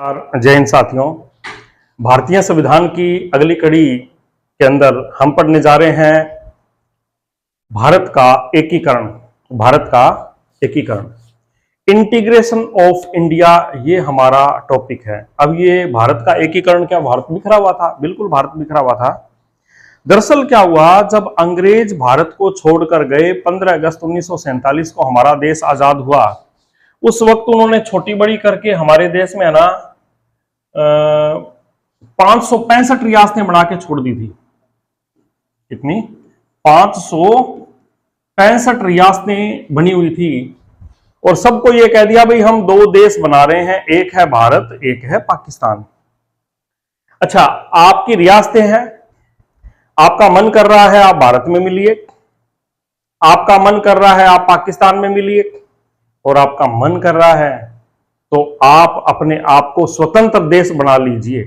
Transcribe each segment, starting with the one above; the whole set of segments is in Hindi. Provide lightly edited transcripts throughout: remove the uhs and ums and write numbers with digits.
जय हिंद साथियों। भारतीय संविधान की अगली कड़ी के अंदर हम पढ़ने जा रहे हैं भारत का एकीकरण। इंटीग्रेशन ऑफ इंडिया, ये हमारा टॉपिक है। अब ये भारत का एकीकरण, क्या भारत बिखरा हुआ था? बिल्कुल भारत बिखरा हुआ था। दरअसल क्या हुआ, जब अंग्रेज भारत को छोड़कर गए 15 अगस्त 1947 को हमारा देश आजाद हुआ, उस वक्त उन्होंने छोटी बड़ी करके हमारे देश में है ना 565 रियासतें बना के छोड़ दी थी। कितनी? 565 रियासतें बनी हुई थी और सबको यह कह दिया भाई हम दो देश बना रहे हैं, एक है भारत, एक है पाकिस्तान। अच्छा, आपकी रियासतें हैं, आपका मन कर रहा है आप भारत में मिलिए, आपका मन कर रहा है आप पाकिस्तान में मिलिए, और आपका मन कर रहा है तो आप अपने आप को स्वतंत्र देश बना लीजिए।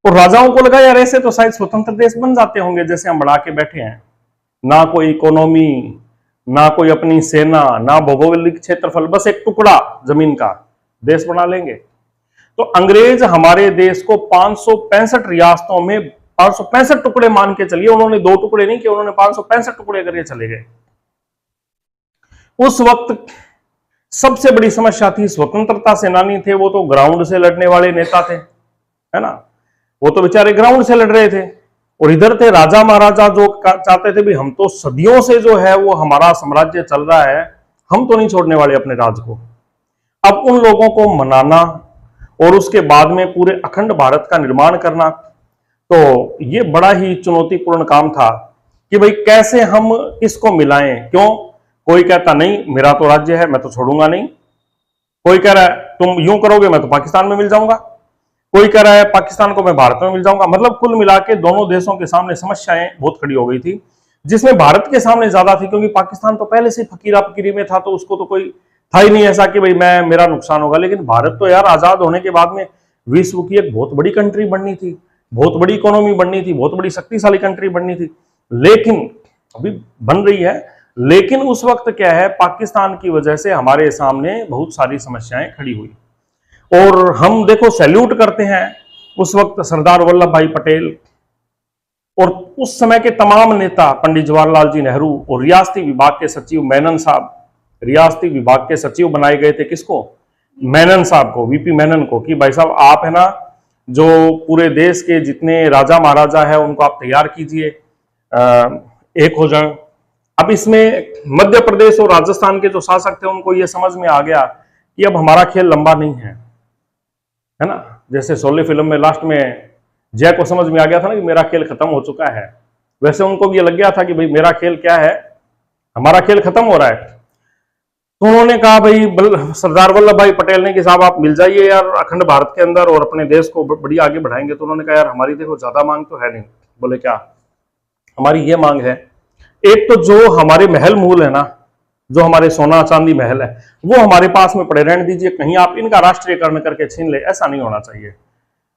और राजाओं को लगा यार ऐसे तो शायद स्वतंत्र देश बन जाते होंगे जैसे हम बढ़ा के बैठे हैं, ना कोई इकोनॉमी, ना कोई अपनी सेना, ना भौगोलिक क्षेत्रफल, बस एक टुकड़ा जमीन का देश बना लेंगे। तो अंग्रेज हमारे देश को 565 रियासतों में 565 टुकड़े मान के चलिए, उन्होंने 2 टुकड़े नहीं किए, उन्होंने 565 टुकड़े करके चले गए। उस वक्त सबसे बड़ी समस्या थी, स्वतंत्रता सेनानी थे वो तो ग्राउंड से लड़ने वाले नेता थे, है ना, वो तो बेचारे ग्राउंड से लड़ रहे थे। और इधर थे राजा महाराजा जो चाहते थे भी हम तो सदियों से जो है वो हमारा साम्राज्य चल रहा है, हम तो नहीं छोड़ने वाले अपने राज को। अब उन लोगों को मनाना और उसके बाद में पूरे अखंड भारत का निर्माण करना, तो ये बड़ा ही चुनौतीपूर्ण काम था कि भाई कैसे हम इसको मिलाएं। क्यों? कोई कहता नहीं मेरा तो राज्य है, मैं तो छोड़ूंगा नहीं। कोई कह रहा है तुम यूं करोगे मैं तो पाकिस्तान में मिल जाऊंगा। कोई कह रहा है पाकिस्तान को मैं भारत में मिल जाऊंगा। मतलब कुल मिला के दोनों देशों के सामने समस्याएं बहुत खड़ी हो गई थी, जिसमें भारत के सामने ज्यादा थी क्योंकि पाकिस्तान तो पहले से फकीरा फकीरी में था, तो उसको तो कोई था ही नहीं ऐसा कि भाई मेरा नुकसान होगा। लेकिन भारत तो यार आजाद होने के बाद में विश्व की एक बहुत बड़ी कंट्री बननी थी, बहुत बड़ी इकोनॉमी बननी थी, बहुत बड़ी शक्तिशाली कंट्री बननी थी, लेकिन अभी बन रही है। लेकिन उस वक्त क्या है, पाकिस्तान की वजह से हमारे सामने बहुत सारी समस्याएं खड़ी हुई। और हम देखो सैल्यूट करते हैं उस वक्त सरदार वल्लभ भाई पटेल और उस समय के तमाम नेता, पंडित जवाहरलाल जी नेहरू और रियासती विभाग के सचिव मेनन साहब, रियासती विभाग के सचिव बनाए गए थे किसको? मेनन साहब को, वीपी मेनन को, कि भाई साहब आप है ना जो पूरे देश के जितने राजा महाराजा है उनको आप तैयार कीजिए, एक हो जाए। अब इसमें मध्य प्रदेश और राजस्थान के जो शासक थे उनको यह समझ में आ गया कि अब हमारा खेल लंबा नहीं है ना। जैसे शोले फिल्म में लास्ट में जय को समझ में आ गया था ना कि मेरा खेल खत्म हो चुका है, वैसे उनको भी ये लग गया था कि भाई मेरा खेल क्या है, हमारा खेल खत्म हो रहा है। तो उन्होंने कहा भाई, सरदार वल्लभ भाई पटेल ने कि साहब आप मिल जाइए यार अखंड भारत के अंदर और अपने देश को बड़ी आगे बढ़ाएंगे। तो उन्होंने कहा यार हमारी देखो ज्यादा मांग तो है नहीं। बोले क्या? हमारी ये मांग है, एक तो जो हमारे महल मूल है ना, जो हमारे सोना चांदी महल है, वो हमारे पास में पड़े रहने दीजिए, कहीं आप इनका राष्ट्रीयकरण करके छीन ले, ऐसा नहीं होना चाहिए।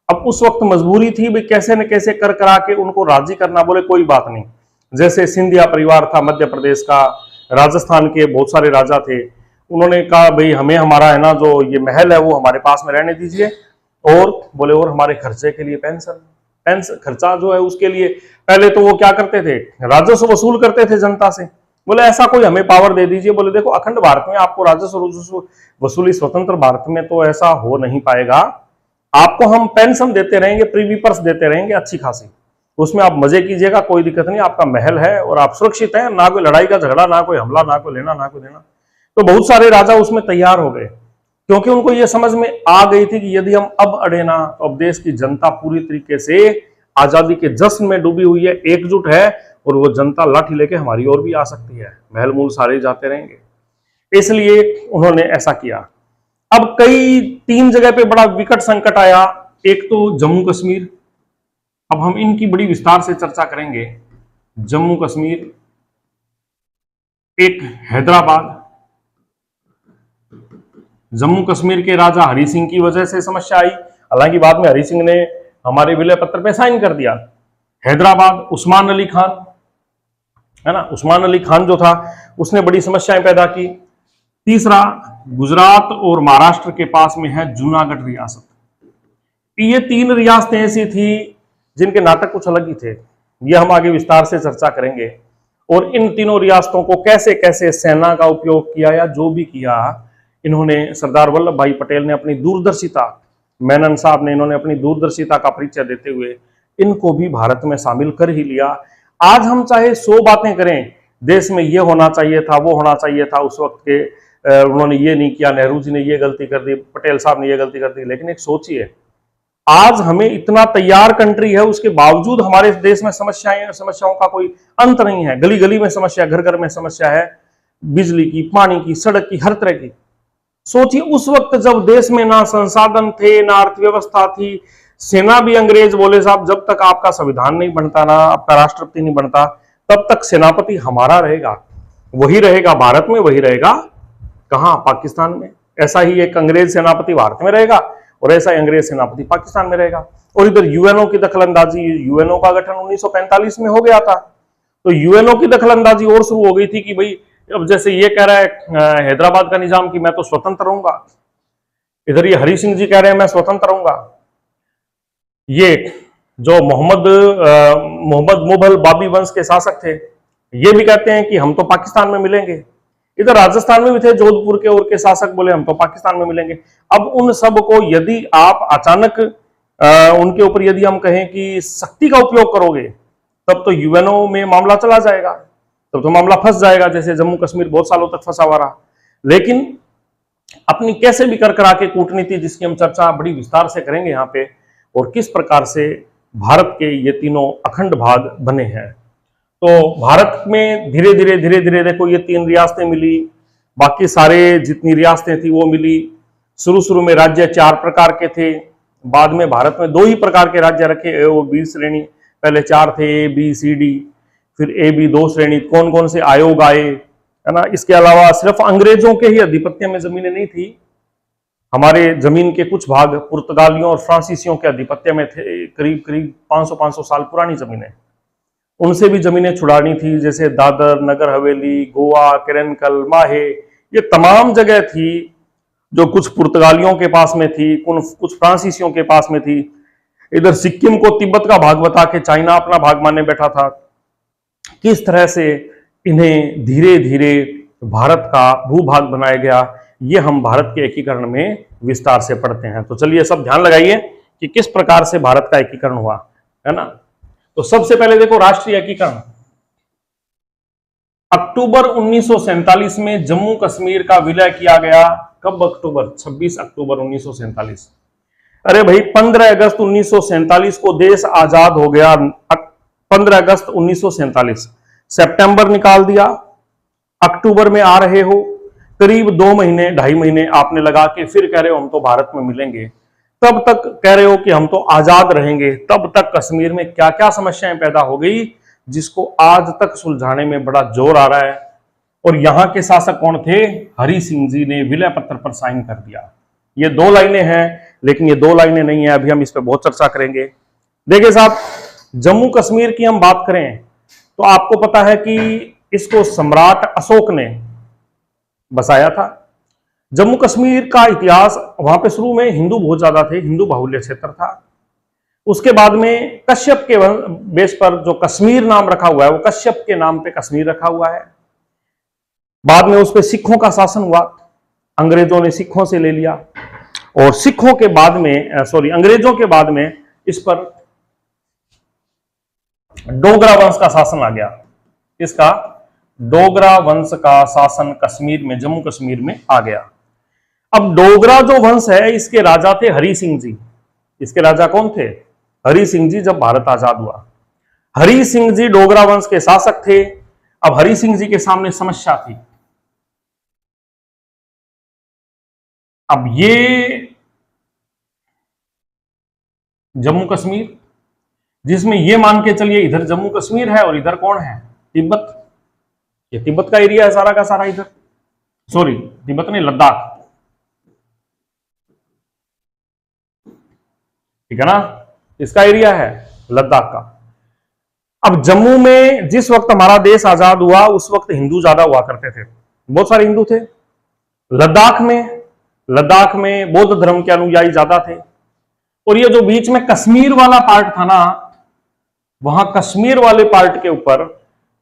अब उस वक्त मजबूरी थी भाई कैसे न कैसे कर करा के उनको राजी करना। बोले कोई बात नहीं। जैसे सिंधिया परिवार था मध्य प्रदेश का, राजस्थान के बहुत सारे राजा थे, उन्होंने कहा भाई हमें हमारा है ना जो ये महल है वो हमारे पास में रहने दीजिए। और बोले और हमारे खर्चे के लिए पेंशन खर्चा जो है उसके लिए, पहले तो वो क्या करते थे, राजस्व वसूल करते थे जनता से। बोले ऐसा कोई हमें पावर दे दीजिए। बोले देखो अखंड भारत में आपको राजस्व वसूली, स्वतंत्र भारत में तो ऐसा हो नहीं पाएगा। आपको हम पेंशन देते रहेंगे, प्रीवी पर्स देते रहेंगे अच्छी खासी, उसमें आप मजे कीजिएगा, कोई दिक्कत नहीं, आपका महल है और आप सुरक्षित हैं, ना कोई लड़ाई का झगड़ा, ना कोई हमला, ना कोई लेना ना कोई देना। तो बहुत सारे राजा उसमें तैयार हो गए क्योंकि उनको यह समझ में आ गई थी कि यदि हम अब अड़े ना तो अब देश की जनता पूरी तरीके से आजादी के जश्न में डूबी हुई है, एकजुट है, और वो जनता लाठी लेके हमारी ओर भी आ सकती है, महल मूल सारे जाते रहेंगे। इसलिए उन्होंने ऐसा किया। अब कई 3 जगह पे बड़ा विकट संकट आया। एक तो जम्मू कश्मीर, अब हम इनकी बड़ी विस्तार से चर्चा करेंगे। जम्मू कश्मीर, एक हैदराबाद। जम्मू कश्मीर के राजा हरि सिंह की वजह से समस्या आई, हालांकि बाद में हरि सिंह ने हमारे विलय पत्र पे साइन कर दिया। हैदराबाद, उस्मान अली खान है ना, उस्मान अली खान जो था उसने बड़ी समस्याएं पैदा की। तीसरा, गुजरात और महाराष्ट्र के पास में है जूनागढ़ रियासत। ये 3 रियासतें ऐसी थी जिनके नाटक कुछ अलग ही थे, ये हम आगे विस्तार से चर्चा करेंगे। और इन तीनों रियासतों को कैसे कैसे सेना का उपयोग किया या जो भी किया, इन्होंने सरदार वल्लभ भाई पटेल ने अपनी दूरदर्शिता, मेनन साहब ने इन्होंने अपनी दूरदर्शिता का परिचय देते हुए इनको भी भारत में शामिल कर ही लिया। आज हम चाहे 100 बातें करें, देश में ये होना चाहिए था, वो होना चाहिए था, उस वक्त के उन्होंने ये नहीं किया, नेहरू जी ने ये गलती कर दी, पटेल साहब ने ये गलती कर दी, लेकिन एक सोचिए, आज हमें इतना तैयार कंट्री है, उसके बावजूद हमारे देश में समस्याओं का कोई अंत नहीं है। गली गली में समस्या, घर घर में समस्या है, बिजली की, पानी की, सड़क की, हर तरह की। सोचिए उस वक्त जब देश में ना संसाधन थे, ना अर्थव्यवस्था थी, सेना भी अंग्रेज बोले साहब जब तक आपका संविधान नहीं बनता, ना आपका राष्ट्रपति नहीं बनता, तब तक सेनापति हमारा रहेगा, वही रहेगा भारत में, वही रहेगा कहां, पाकिस्तान में। ऐसा ही एक अंग्रेज सेनापति भारत में रहेगा और ऐसा ही अंग्रेज सेनापति पाकिस्तान में रहेगा। और इधर यूएनओ की दखलंदाजी, यूएनओ का गठन 1945 में हो गया था, तो यूएनओ की दखलंदाजी और शुरू हो गई थी कि भाई अब जैसे ये कह रहा है हैदराबाद का निजाम कि मैं तो स्वतंत्र रहूंगा, इधर ये हरि सिंह जी कह रहे हैं मैं स्वतंत्र रहूंगा, ये जो मोहम्मद मुगल बाबी वंश के शासक थे ये भी कहते हैं कि हम तो पाकिस्तान में मिलेंगे, इधर राजस्थान में भी थे जोधपुर के और के शासक बोले हम तो पाकिस्तान में मिलेंगे। अब उन सब को यदि आप अचानक उनके ऊपर यदि हम कहें कि शक्ति का उपयोग करोगे, तब तो यूएनओ में मामला चला जाएगा, तब तो मामला फंस जाएगा, जैसे जम्मू कश्मीर बहुत सालों तक फंसा हुआ रहा। लेकिन अपनी कैसे भी कर करा के कूटनीति, जिसकी हम चर्चा बड़ी विस्तार से करेंगे यहाँ पे, और किस प्रकार से भारत के ये तीनों अखंड भाग बने हैं। तो भारत में धीरे धीरे देखो ये 3 रियासतें मिली, बाकी सारे जितनी रियासतें थी वो मिली। शुरू में राज्य 4 प्रकार के थे, बाद में भारत में 2 ही प्रकार के राज्य रखे, ए और बी श्रेणी। पहले 4 थे, ए बी सी डी, फिर ए बी 2 श्रेणी। कौन कौन से आयोग आए, है ना। इसके अलावा सिर्फ अंग्रेजों के ही आधिपत्य में जमीनें नहीं थी, हमारे जमीन के कुछ भाग पुर्तगालियों और फ्रांसीसियों के आधिपत्य में थे, करीब 500 साल पुरानी जमीनें, उनसे भी जमीनें छुड़ानी थी, जैसे दादर, नगर हवेली, गोवा, किरनकल, माहे, ये तमाम जगह थी जो कुछ पुर्तगालियों के पास में थी, कुछ फ्रांसीसियों के पास में थी। इधर सिक्किम को तिब्बत का भाग बता के चाइना अपना भाग मानने बैठा था। किस तरह से इन्हें धीरे धीरे भारत का भूभाग बनाया गया, ये हम भारत के एकीकरण में विस्तार से पढ़ते हैं। तो चलिए सब ध्यान लगाइए कि किस प्रकार से भारत का एकीकरण हुआ, है ना। तो सबसे पहले देखो राष्ट्रीय एकीकरण। अक्टूबर 1947 में जम्मू कश्मीर का विलय किया गया। कब अक्टूबर? 26 अक्टूबर 1947। अरे भाई 15 अगस्त 1947 को देश आजाद हो गया। 15 अगस्त 1947, सितंबर निकाल दिया, अक्टूबर में आ रहे हो, करीब 2 महीने 2.5 महीने आपने लगा के फिर कह रहे हो हम तो भारत में मिलेंगे, तब तक कह रहे हो कि हम तो आजाद रहेंगे। तब तक कश्मीर में क्या क्या समस्याएं पैदा हो गई, जिसको आज तक सुलझाने में बड़ा जोर आ रहा है। और यहां के शासक कौन थे? हरि सिंह जी ने विलय पत्र पर साइन कर दिया। ये 2 लाइनें हैं, लेकिन ये 2 लाइनें नहीं है, अभी हम इस पर बहुत चर्चा करेंगे। देखिए साहब, जम्मू कश्मीर की हम बात करें तो आपको पता है कि इसको सम्राट अशोक ने बसाया था। जम्मू कश्मीर का इतिहास, वहां पे शुरू में हिंदू बहुत ज्यादा थे, हिंदू बाहुल्य क्षेत्र था। उसके बाद में कश्यप के बेस पर जो कश्मीर नाम रखा हुआ है, वो कश्यप के नाम पे कश्मीर रखा हुआ है। बाद में उस पर सिखों का शासन हुआ, अंग्रेजों ने सिखों से ले लिया, और सिखों के बाद में अंग्रेजों के बाद में इस पर डोगरा वंश का शासन आ गया। इसका डोगरा वंश का शासन कश्मीर में, जम्मू कश्मीर में आ गया। अब डोगरा जो वंश है, इसके राजा थे हरि सिंह जी। इसके राजा कौन थे? हरि सिंह जी। जब भारत आजाद हुआ, हरि सिंह जी डोगरा वंश के शासक थे। अब हरि सिंह जी के सामने समस्या थी। अब ये जम्मू कश्मीर, जिसमें ये मान के चलिए इधर जम्मू कश्मीर है और इधर कौन है? तिब्बत। ये तिब्बत का एरिया है सारा का सारा, इधर तिब्बत नहीं, लद्दाख, ठीक है ना, इसका एरिया है लद्दाख का। अब जम्मू में जिस वक्त हमारा देश आजाद हुआ, उस वक्त हिंदू ज्यादा हुआ करते थे, बहुत सारे हिंदू थे। लद्दाख में बौद्ध धर्म के अनुयायी ज्यादा थे। और ये जो बीच में कश्मीर वाला पार्ट था ना, वहां कश्मीर वाले पार्ट के ऊपर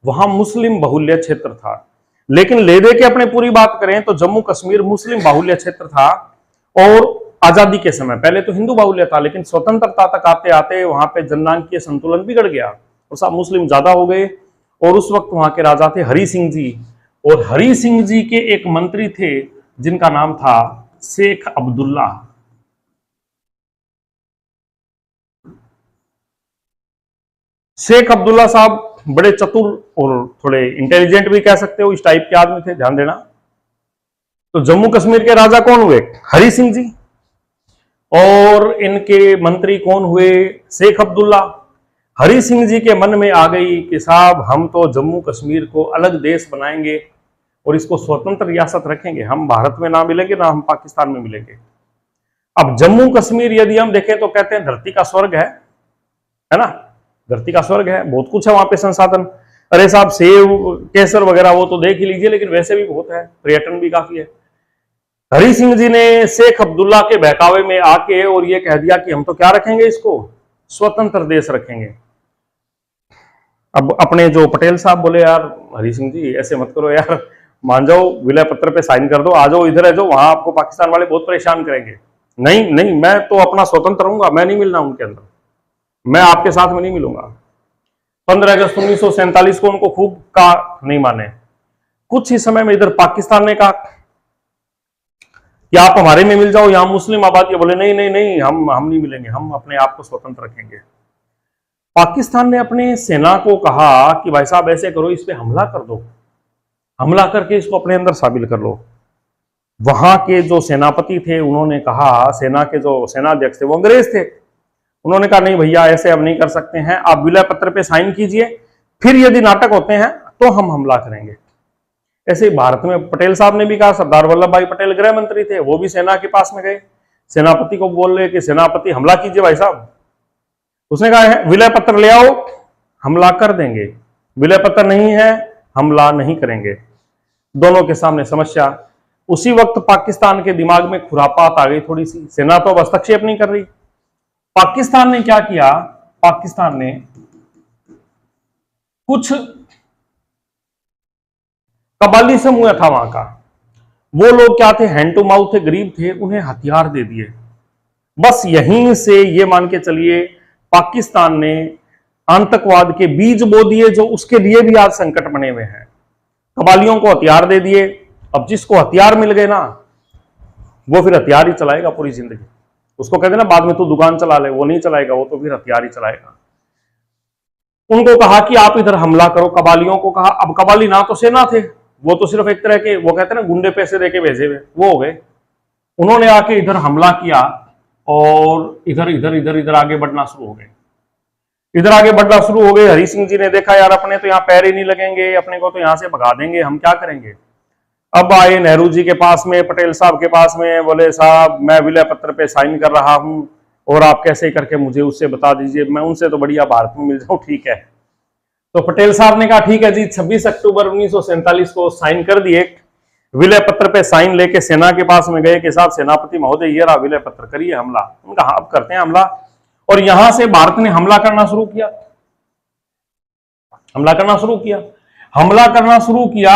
वहां मुस्लिम बाहुल्य क्षेत्र था। लेकिन ले दे के अपने पूरी बात करें तो जम्मू कश्मीर मुस्लिम बाहुल्य क्षेत्र था। और आजादी के समय पहले तो हिंदू बाहुल्य था, लेकिन स्वतंत्रता तक आते आते वहां पे जननांकीय संतुलन बिगड़ गया और सब मुस्लिम ज्यादा हो गए। और उस वक्त वहां के राजा थे हरि सिंह जी, और हरि सिंह जी के एक मंत्री थे जिनका नाम था शेख अब्दुल्ला। शेख अब्दुल्ला साहब बड़े चतुर और थोड़े इंटेलिजेंट भी कह सकते हो, इस टाइप के आदमी थे, ध्यान देना। तो जम्मू कश्मीर के राजा कौन हुए? हरि सिंह जी। और इनके मंत्री कौन हुए? शेख अब्दुल्ला। हरि सिंह जी के मन में आ गई कि साहब हम तो जम्मू कश्मीर को अलग देश बनाएंगे और इसको स्वतंत्र रियासत रखेंगे, हम भारत में ना मिलेंगे ना हम पाकिस्तान में मिलेंगे। अब जम्मू कश्मीर यदि हम देखें तो कहते हैं धरती का स्वर्ग है ना, धरती का स्वर्ग है, बहुत कुछ है वहां पे संसाधन। अरे साहब सेब केसर वगैरह वो तो देख ही लीजिए, लेकिन वैसे भी बहुत है, पर्यटन भी काफी है। हरि सिंह जी ने शेख अब्दुल्ला के बहकावे में आके और ये कह दिया कि हम तो क्या रखेंगे, इसको स्वतंत्र देश रखेंगे। अब अपने जो पटेल साहब बोले यार हरि सिंह जी ऐसे मत करो यार, मान जाओ विलय पत्र पे साइन कर दो, आ जाओ इधर है जो, वहां आपको पाकिस्तान वाले बहुत परेशान करेंगे। नहीं नहीं, मैं तो अपना स्वतंत्र रहूंगा, मैं नहीं मिलना उनके अंदर, मैं आपके साथ में नहीं मिलूंगा। 15 अगस्त 1947 को उनको खूब का नहीं माने। कुछ ही समय में इधर पाकिस्तान ने कहा कि आप हमारे में मिल जाओ, यहां मुस्लिम आबादी। बोले नहीं नहीं नहीं, हम नहीं मिलेंगे, हम अपने आप को स्वतंत्र रखेंगे। पाकिस्तान ने अपने सेना को कहा कि भाई साहब ऐसे करो, इस पे हमला कर दो, हमला करके इसको अपने अंदर शामिल कर लो। वहां के जो सेनापति थे उन्होंने कहा, सेना के जो सेनाध्यक्ष थे वो अंग्रेज थे, उन्होंने कहा नहीं भैया ऐसे अब नहीं कर सकते हैं, आप विलय पत्र पे साइन कीजिए, फिर यदि नाटक होते हैं तो हम हमला करेंगे। ऐसे ही भारत में पटेल साहब ने भी कहा, सरदार वल्लभ भाई पटेल गृह मंत्री थे, वो भी सेना के पास में गए, सेनापति को बोल रहे कि सेनापति हमला कीजिए भाई साहब। उसने कहा है विलय पत्र ले आओ, हमला कर देंगे, विलय पत्र नहीं है हमला नहीं करेंगे। दोनों के सामने समस्या। उसी वक्त पाकिस्तान के दिमाग में खुरापात आ गई थोड़ी सी, सेना तो हस्तक्षेप नहीं कर रही। पाकिस्तान ने क्या किया, पाकिस्तान ने कुछ कबाली समूह था वहां का, वो लोग क्या थे, हैंड टू माउथ थे, गरीब थे, उन्हें हथियार दे दिए। बस यहीं से ये मान के चलिए पाकिस्तान ने आतंकवाद के बीज बो दिए, जो उसके लिए भी आज संकट बने हुए हैं। कबालियों को हथियार दे दिए। अब जिसको हथियार मिल गए ना, वो फिर हथियार ही चलाएगा पूरी जिंदगी। उसको कहते ना बाद में तू दुकान चला ले, वो नहीं चलाएगा, वो तो फिर हथियार ही चलाएगा। उनको कहा कि आप इधर हमला करो, कबालियों को कहा। अब कबाली ना तो सेना थे, वो तो सिर्फ एक तरह के, वो कहते हैं ना गुंडे पैसे देके भेजे हुए, वो हो गए। उन्होंने आके इधर हमला किया और इधर इधर इधर इधर आगे बढ़ना शुरू हो गए, इधर आगे बढ़ना शुरू हो गए। हरि सिंह जी ने देखा यार अपने तो यहाँ पैर ही नहीं लगेंगे, अपने को तो यहाँ से भगा देंगे, हम क्या करेंगे। अब आए नेहरू जी के पास में, पटेल साहब के पास में, बोले साहब मैं विलय पत्र पे साइन कर रहा हूं और आप कैसे करके मुझे उससे बता दीजिए, मैं उनसे तो बढ़िया भारत में मिल जाऊं, ठीक है। तो पटेल साहब ने कहा ठीक है जी, 26 अक्टूबर 1947 को साइन कर दिए। विलय पत्र पे साइन लेके सेना के पास में गए कि साहब सेनापति महोदय ये रहा विलय पत्र, करिए हमला। उनका हाँ अब करते हैं हमला। और यहां से भारत ने हमला करना शुरू किया, हमला करना शुरू किया, हमला करना शुरू किया।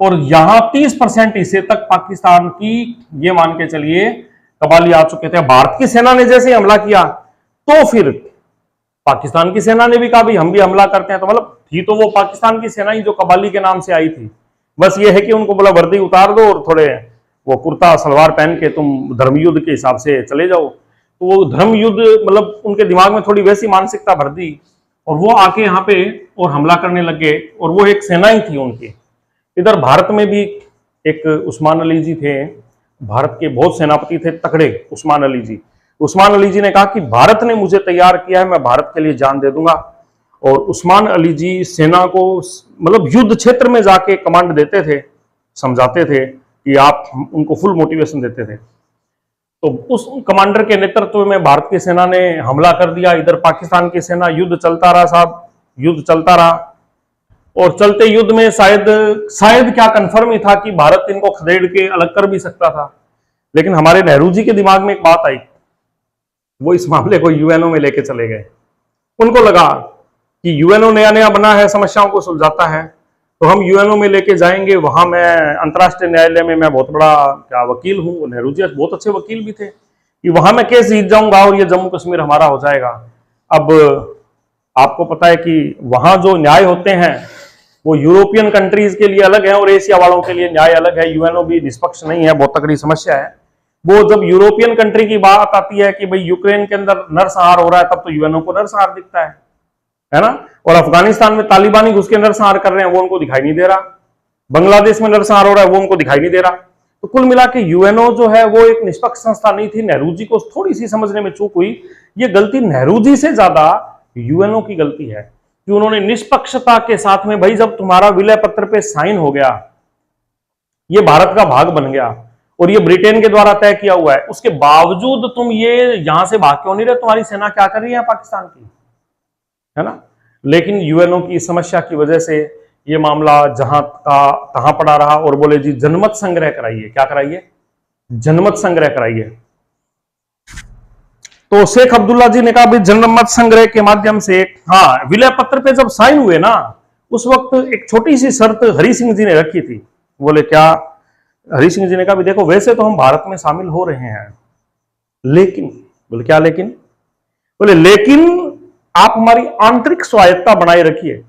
और यहां 30% हिस्से तक पाकिस्तान की, ये मान के चलिए कबाली आ चुके थे। भारत की सेना ने जैसे हमला किया तो फिर पाकिस्तान की सेना ने भी कहा भाई हम भी हमला करते हैं। तो मतलब थी तो वो पाकिस्तान की सेना ही जो कबाली के नाम से आई थी, बस ये है कि उनको बोला वर्दी उतार दो और थोड़े वो कुर्ता सलवार पहन के तुम धर्मयुद्ध के हिसाब से चले जाओ। तो वो धर्मयुद्ध मतलब उनके दिमाग में थोड़ी वैसी मानसिकता भर दी और वो आके यहाँ पे और हमला करने लगे। और वो एक सेना ही थी उनकी। इधर भारत में भी एक उस्मान अली जी थे, भारत के बहुत सेनापति थे तकड़े, उस्मान अली जी। उस्मान अली जी ने कहा कि भारत ने मुझे तैयार किया है, मैं भारत के लिए जान दे दूंगा। और उस्मान अली जी सेना को मतलब युद्ध क्षेत्र में जाके कमांड देते थे, समझाते थे कि आप, उनको फुल मोटिवेशन देते थे। तो उस कमांडर के नेतृत्व में भारत की सेना ने हमला कर दिया। इधर पाकिस्तान की सेना, युद्ध चलता रहा साहब, युद्ध चलता रहा। और चलते युद्ध में शायद क्या कंफर्म ही था कि भारत इनको खदेड़ के अलग कर भी सकता था। लेकिन हमारे नेहरू जी के दिमाग में एक बात आई, वो इस मामले को यूएनओ में लेके चले गए। उनको लगा कि यूएनओ नया नया बना है, समस्याओं को सुलझाता है, तो हम यूएनओ में लेके जाएंगे, वहां मैं अंतर्राष्ट्रीय न्यायालय में मैं बहुत बड़ा क्या वकील हूं, नेहरू जी बहुत अच्छे वकील भी थे, कि वहां मैं केस जीत जाऊंगा और ये जम्मू कश्मीर हमारा हो जाएगा। अब आपको पता है कि वहां जो न्याय होते हैं वो यूरोपियन कंट्रीज के लिए अलग है और एशिया वालों के लिए न्याय अलग है। यूएनओ भी निष्पक्ष नहीं है, बहुत तगड़ी समस्या है। वो जब यूरोपियन कंट्री की बात आती है कि भाई यूक्रेन के अंदर नरसंहार हो रहा है, तब तो यूएनओ को नरसंहार दिखता है ना। और अफगानिस्तान में तालिबानी घुस के नरसंहार कर रहे हैं, वो उनको दिखाई नहीं दे रहा। बांग्लादेश में नरसंहार हो रहा है, वो उनको दिखाई नहीं दे रहा। तो कुल मिला के यूएनओ जो है वो एक निष्पक्ष संस्था नहीं थी। नेहरू जी को थोड़ी सी समझने में चूक हुई। ये गलती नेहरू जी से ज्यादा यूएनओ की गलती है कि उन्होंने निष्पक्षता के साथ में, भाई जब तुम्हारा विलय पत्र पे साइन हो गया, ये भारत का भाग बन गया और ये ब्रिटेन के द्वारा तय किया हुआ है, उसके बावजूद तुम ये यहां से भाग क्यों नहीं रहे? तुम्हारी सेना क्या कर रही है पाकिस्तान की, है ना। लेकिन यूएनओ की समस्या की वजह से ये मामला जहां का तहां पड़ा रहा और बोले जी जनमत संग्रह कराइए। क्या कराइए? जनमत संग्रह कराइए। तो शेख अब्दुल्ला जी ने कहा भाई जनमत संग्रह के माध्यम से, हाँ, विलय पत्र पे जब साइन हुए ना, उस वक्त एक छोटी सी शर्त हरि सिंह जी ने रखी थी। बोले क्या? हरि सिंह जी ने कहा देखो वैसे तो हम भारत में शामिल हो रहे हैं, लेकिन, बोले क्या लेकिन? बोले लेकिन आप हमारी आंतरिक स्वायत्ता बनाए रखिए।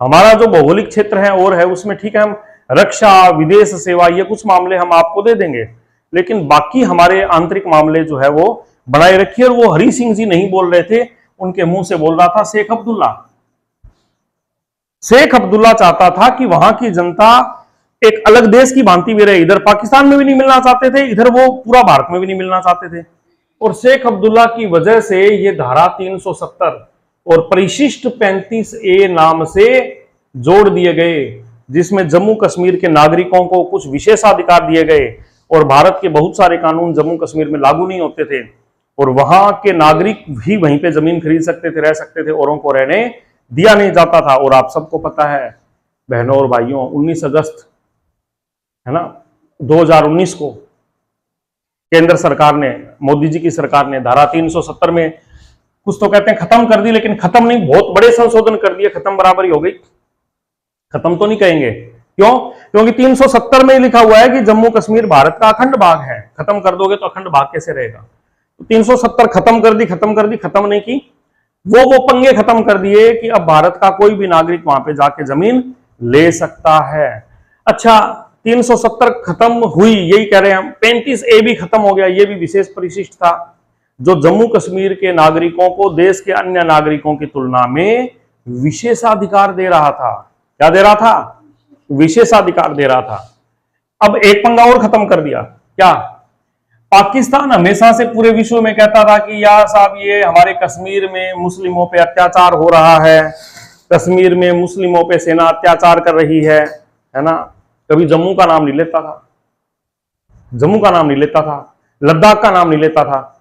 हमारा जो भौगोलिक क्षेत्र है और है उसमें ठीक है, हम रक्षा, विदेश सेवा, ये कुछ मामले हम आपको दे देंगे, लेकिन बाकी हमारे आंतरिक मामले जो है वो बनाए रखिए। और वो हरि सिंह जी नहीं बोल रहे थे, उनके मुंह से बोल रहा था शेख अब्दुल्ला। शेख अब्दुल्ला चाहता था कि वहां की जनता एक अलग देश की भांति भी रहे, इधर पाकिस्तान में भी नहीं मिलना चाहते थे, इधर वो पूरा भारत में भी नहीं मिलना चाहते थे। और शेख अब्दुल्ला की वजह से ये धारा 370 और परिशिष्ट 35A नाम से जोड़ दिए गए, जिसमें जम्मू कश्मीर के नागरिकों को कुछ विशेषाधिकार दिए गए और भारत के बहुत सारे कानून जम्मू कश्मीर में लागू नहीं होते थे और वहां के नागरिक भी वहीं पे जमीन खरीद सकते थे, रह सकते थे, औरों को रहने दिया नहीं जाता था। और आप सबको पता है बहनों और भाइयों, 19 अगस्त है ना 2019 को केंद्र सरकार ने, मोदी जी की सरकार ने धारा 370 में कुछ तो कहते हैं खत्म कर दी, लेकिन खत्म नहीं, बहुत बड़े संशोधन कर दिए। खत्म बराबर ही हो गई, खत्म तो नहीं कहेंगे। क्यों? क्योंकि 370 में लिखा हुआ है कि जम्मू कश्मीर भारत का अखंड भाग है। खत्म कर दोगे तो अखंड भाग कैसे रहेगा? तो 370 खत्म कर दी, खत्म नहीं की, वो पंगे खत्म कर दिए कि अब भारत का कोई भी नागरिक वहां पे जाके जमीन ले सकता है। अच्छा, 370 खत्म हुई, यही कह रहे हैं हम। 35A भी खत्म हो गया, ये भी विशेष परिशिष्ट था जो जम्मू कश्मीर के नागरिकों को देश के अन्य नागरिकों की तुलना में विशेषाधिकार दे रहा था। क्या दे रहा था? विशेषाधिकार दे रहा था। अब एक पंगा और खत्म कर दिया। क्या? पाकिस्तान हमेशा से पूरे विश्व में कहता था कि यार साहब, ये हमारे कश्मीर में मुस्लिमों पे अत्याचार हो रहा है, कश्मीर में मुस्लिमों पे सेना अत्याचार कर रही है ना। कभी जम्मू का नाम नहीं लेता था, जम्मू का नाम नहीं लेता था, लद्दाख का नाम नहीं लेता था।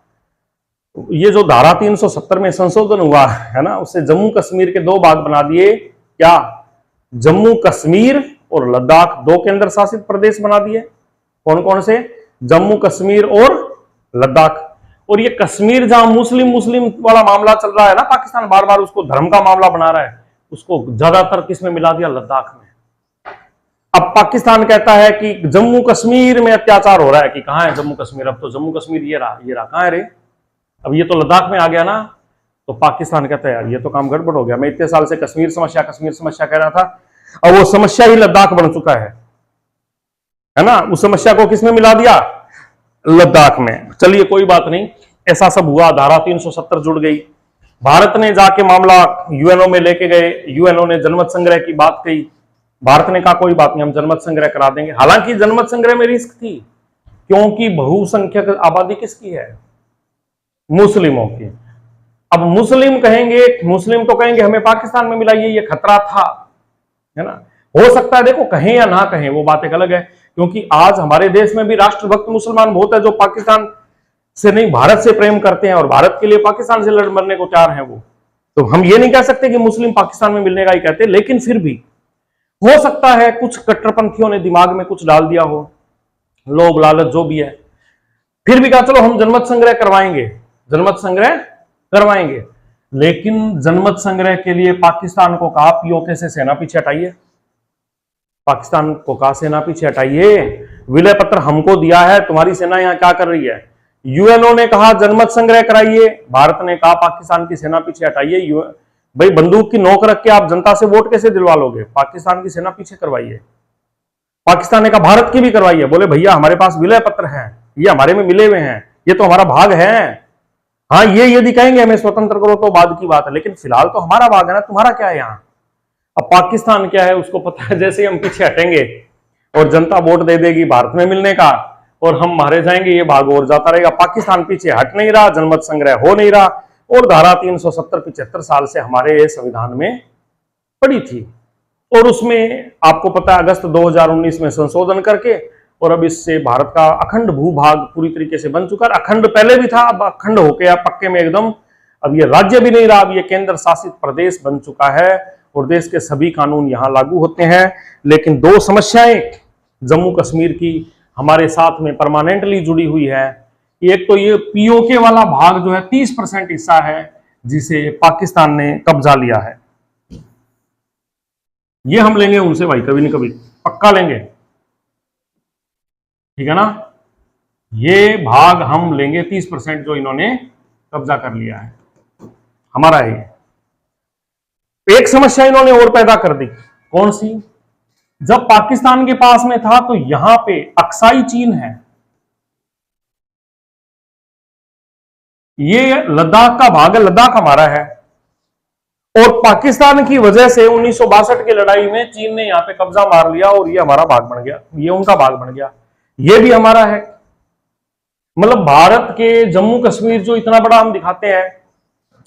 ये जो धारा 370 में संशोधन हुआ है ना, उससे जम्मू कश्मीर के दो भाग बना दिए। क्या? जम्मू कश्मीर और लद्दाख, दो केंद्र शासित प्रदेश बना दिए। कौन कौन से? जम्मू कश्मीर और लद्दाख। और ये कश्मीर जहां मुस्लिम वाला मामला चल रहा है ना, पाकिस्तान बार बार उसको धर्म का मामला बना रहा है, उसको ज्यादातर किसमें मिला दिया? लद्दाख में। अब पाकिस्तान कहता है कि जम्मू कश्मीर में अत्याचार हो रहा है, कि कहां है जम्मू कश्मीर? अब तो जम्मू कश्मीर ये रहा, कहां है रे? अब ये तो लद्दाख में आ गया ना। तो पाकिस्तान कहता है यार ये तो काम गड़बड़ हो गया, मैं इतने साल से कश्मीर समस्या कह रहा था, अब वो समस्या ही लद्दाख बन चुका है ना। उस समस्या को किसमें मिला दिया? लद्दाख में। चलिए कोई बात नहीं, ऐसा सब हुआ, धारा 370 जुड़ गई। भारत ने जाके मामला यूएनओ में लेके गए, यूएनओ ने जनमत संग्रह की बात कही। भारत ने कहा कोई बात नहीं, हम जनमत संग्रह करा देंगे। हालांकि जनमत संग्रह में रिस्क थी, क्योंकि बहुसंख्यक आबादी किसकी है? मुस्लिमों की। अब मुस्लिम कहेंगे, मुस्लिम तो कहेंगे हमें पाकिस्तान में मिलाइए, ये खतरा था, है ना। हो सकता है, देखो कहें या ना कहें वो बात एक अलग है, क्योंकि आज हमारे देश में भी राष्ट्रभक्त मुसलमान बहुत है जो पाकिस्तान से नहीं भारत से प्रेम करते हैं और भारत के लिए पाकिस्तान से लड़ मरने को तैयार हैं वो। तो हम ये नहीं कह सकते कि मुस्लिम पाकिस्तान में मिलने का ही कहते, लेकिन फिर भी हो सकता है कुछ कट्टरपंथियों ने दिमाग में कुछ डाल दिया हो, लोभ लालच जो भी है, फिर भी कहा चलो हम जनमत संग्रह करवाएंगे, जनमत संग्रह करवाएंगे। लेकिन जनमत संग्रह के लिए पाकिस्तान को कहा पीओके से सेना पीछे हटाइए, पाकिस्तान को कहा सेना पीछे हटाइए, विलय पत्र हमको दिया है, तुम्हारी सेना यहां क्या कर रही है। यूएनओ ने कहा जनमत संग्रह कराइए, भारत ने कहा पाकिस्तान की सेना पीछे हटाइए। भाई बंदूक की नोक रख के आप जनता से वोट कैसे दिलवा लोगे, पाकिस्तान की सेना पीछे करवाइए। पाकिस्तान ने कहा भारत की भी करवाइए, बोले भैया हमारे पास विलय पत्र है, ये हमारे में मिले हुए हैं, ये तो हमारा भाग है। हाँ ये यदि कहेंगे हमें स्वतंत्र करो तो बाद की बात है, लेकिन फिलहाल तो हमारा भाग है ना, तुम्हारा क्या है यहां। अब पाकिस्तान क्या है उसको पता है, जैसे हम पीछे हटेंगे और जनता वोट दे देगी भारत में मिलने का और हम मारे जाएंगे, ये भाग और जाता रहेगा। पाकिस्तान पीछे हट नहीं रहा, जनमत संग्रह हो नहीं रहा, और धारा 370 75 साल से हमारे संविधान में पड़ी थी, और उसमें आपको पता है अगस्त 2019 में संशोधन करके, और अब इससे भारत का अखंड भूभाग पूरी तरीके से बन चुका है। अखंड पहले भी था, अब अखंड होके आप पक्के में एकदम, अब ये राज्य भी नहीं रहा, अब ये केंद्र शासित प्रदेश बन चुका है और देश के सभी कानून यहां लागू होते हैं। लेकिन दो समस्याएं जम्मू कश्मीर की हमारे साथ में परमानेंटली जुड़ी हुई है। एक तो ये पीओके वाला भाग जो है 30% हिस्सा है जिसे पाकिस्तान ने कब्जा लिया है, ये हम लेंगे उनसे भाई, कभी न कभी पक्का लेंगे, ठीक है ना। ये भाग हम लेंगे 30% जो इन्होंने कब्जा कर लिया है, हमारा है ये। एक समस्या इन्होंने और पैदा कर दी, कौन सी, जब पाकिस्तान के पास में था तो यहां पे अक्साई चीन है, ये लद्दाख का भाग है, लद्दाख हमारा है, और पाकिस्तान की वजह से 1962 की लड़ाई में चीन ने यहां पे कब्जा मार लिया और ये हमारा भाग बन गया, ये उनका भाग बन गया, ये भी हमारा है। मतलब भारत के जम्मू कश्मीर जो इतना बड़ा हम दिखाते हैं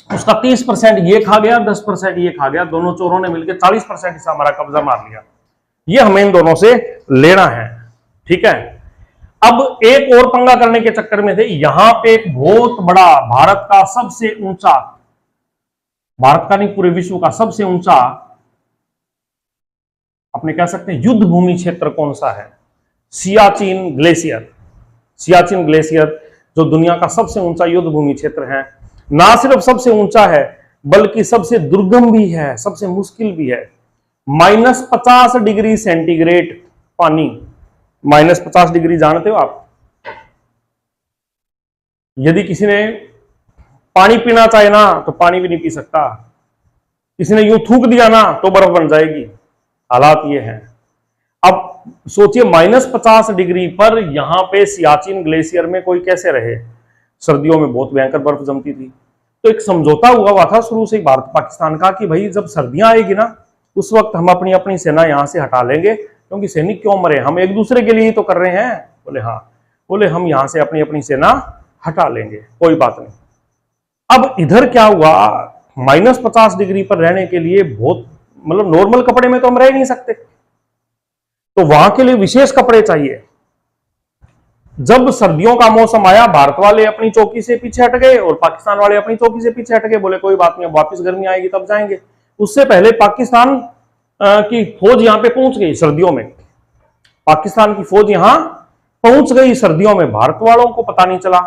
उसका 30% ये खा गया, 10% ये खा गया, दोनों चोरों ने मिलकर 40% हिस्सा हमारा कब्जा मार लिया। ये हमें इन दोनों से लेना है, ठीक है। अब एक और पंगा करने के चक्कर में थे, यहां पे एक बहुत बड़ा भारत का सबसे ऊंचा, भारत का नहीं पूरे विश्व का सबसे ऊंचा अपने कह सकते हैं युद्ध भूमि क्षेत्र कौन सा है, सियाचिन ग्लेशियर। सियाचिन ग्लेशियर जो दुनिया का सबसे ऊंचा युद्ध भूमि क्षेत्र है, ना सिर्फ सबसे ऊंचा है बल्कि सबसे दुर्गम भी है, सबसे मुश्किल भी है। -50 डिग्री सेंटीग्रेड पानी, -50 डिग्री जानते हो आप, यदि किसी ने पानी पीना चाहे ना तो पानी भी नहीं पी सकता, किसी ने यूं थूक दिया ना तो बर्फ बन जाएगी, हालात ये हैं। अब सोचिए -50 डिग्री पर यहां पे सियाचिन ग्लेशियर में कोई कैसे रहे, सर्दियों में बहुत भयंकर बर्फ जमती थी। तो एक समझौता हुआ था शुरू से भारत पाकिस्तान का कि भाई जब सर्दियां आएगी ना उस वक्त हम अपनी अपनी सेना यहां से हटा लेंगे, क्योंकि सैनिक क्यों मरे, हम एक दूसरे के लिए ही तो कर रहे हैं। बोले हाँ, बोले हम यहां से अपनी अपनी सेना हटा लेंगे, कोई बात नहीं। अब इधर क्या हुआ, -50 डिग्री पर रहने के लिए बहुत, मतलब नॉर्मल कपड़े में तो हम रह नहीं सकते, तो वहां के लिए विशेष कपड़े चाहिए। जब सर्दियों का मौसम आया, भारत वाले अपनी चौकी से पीछे हट गए और पाकिस्तान वाले अपनी चौकी से पीछे हट गए, बोले कोई बात नहीं, अब वापस गर्मी आएगी तब जाएंगे। उससे पहले पाकिस्तान की फौज यहां पे पहुंच गई सर्दियों में, पाकिस्तान की फौज यहां पहुंच गई सर्दियों में, भारत वालों को पता नहीं चला,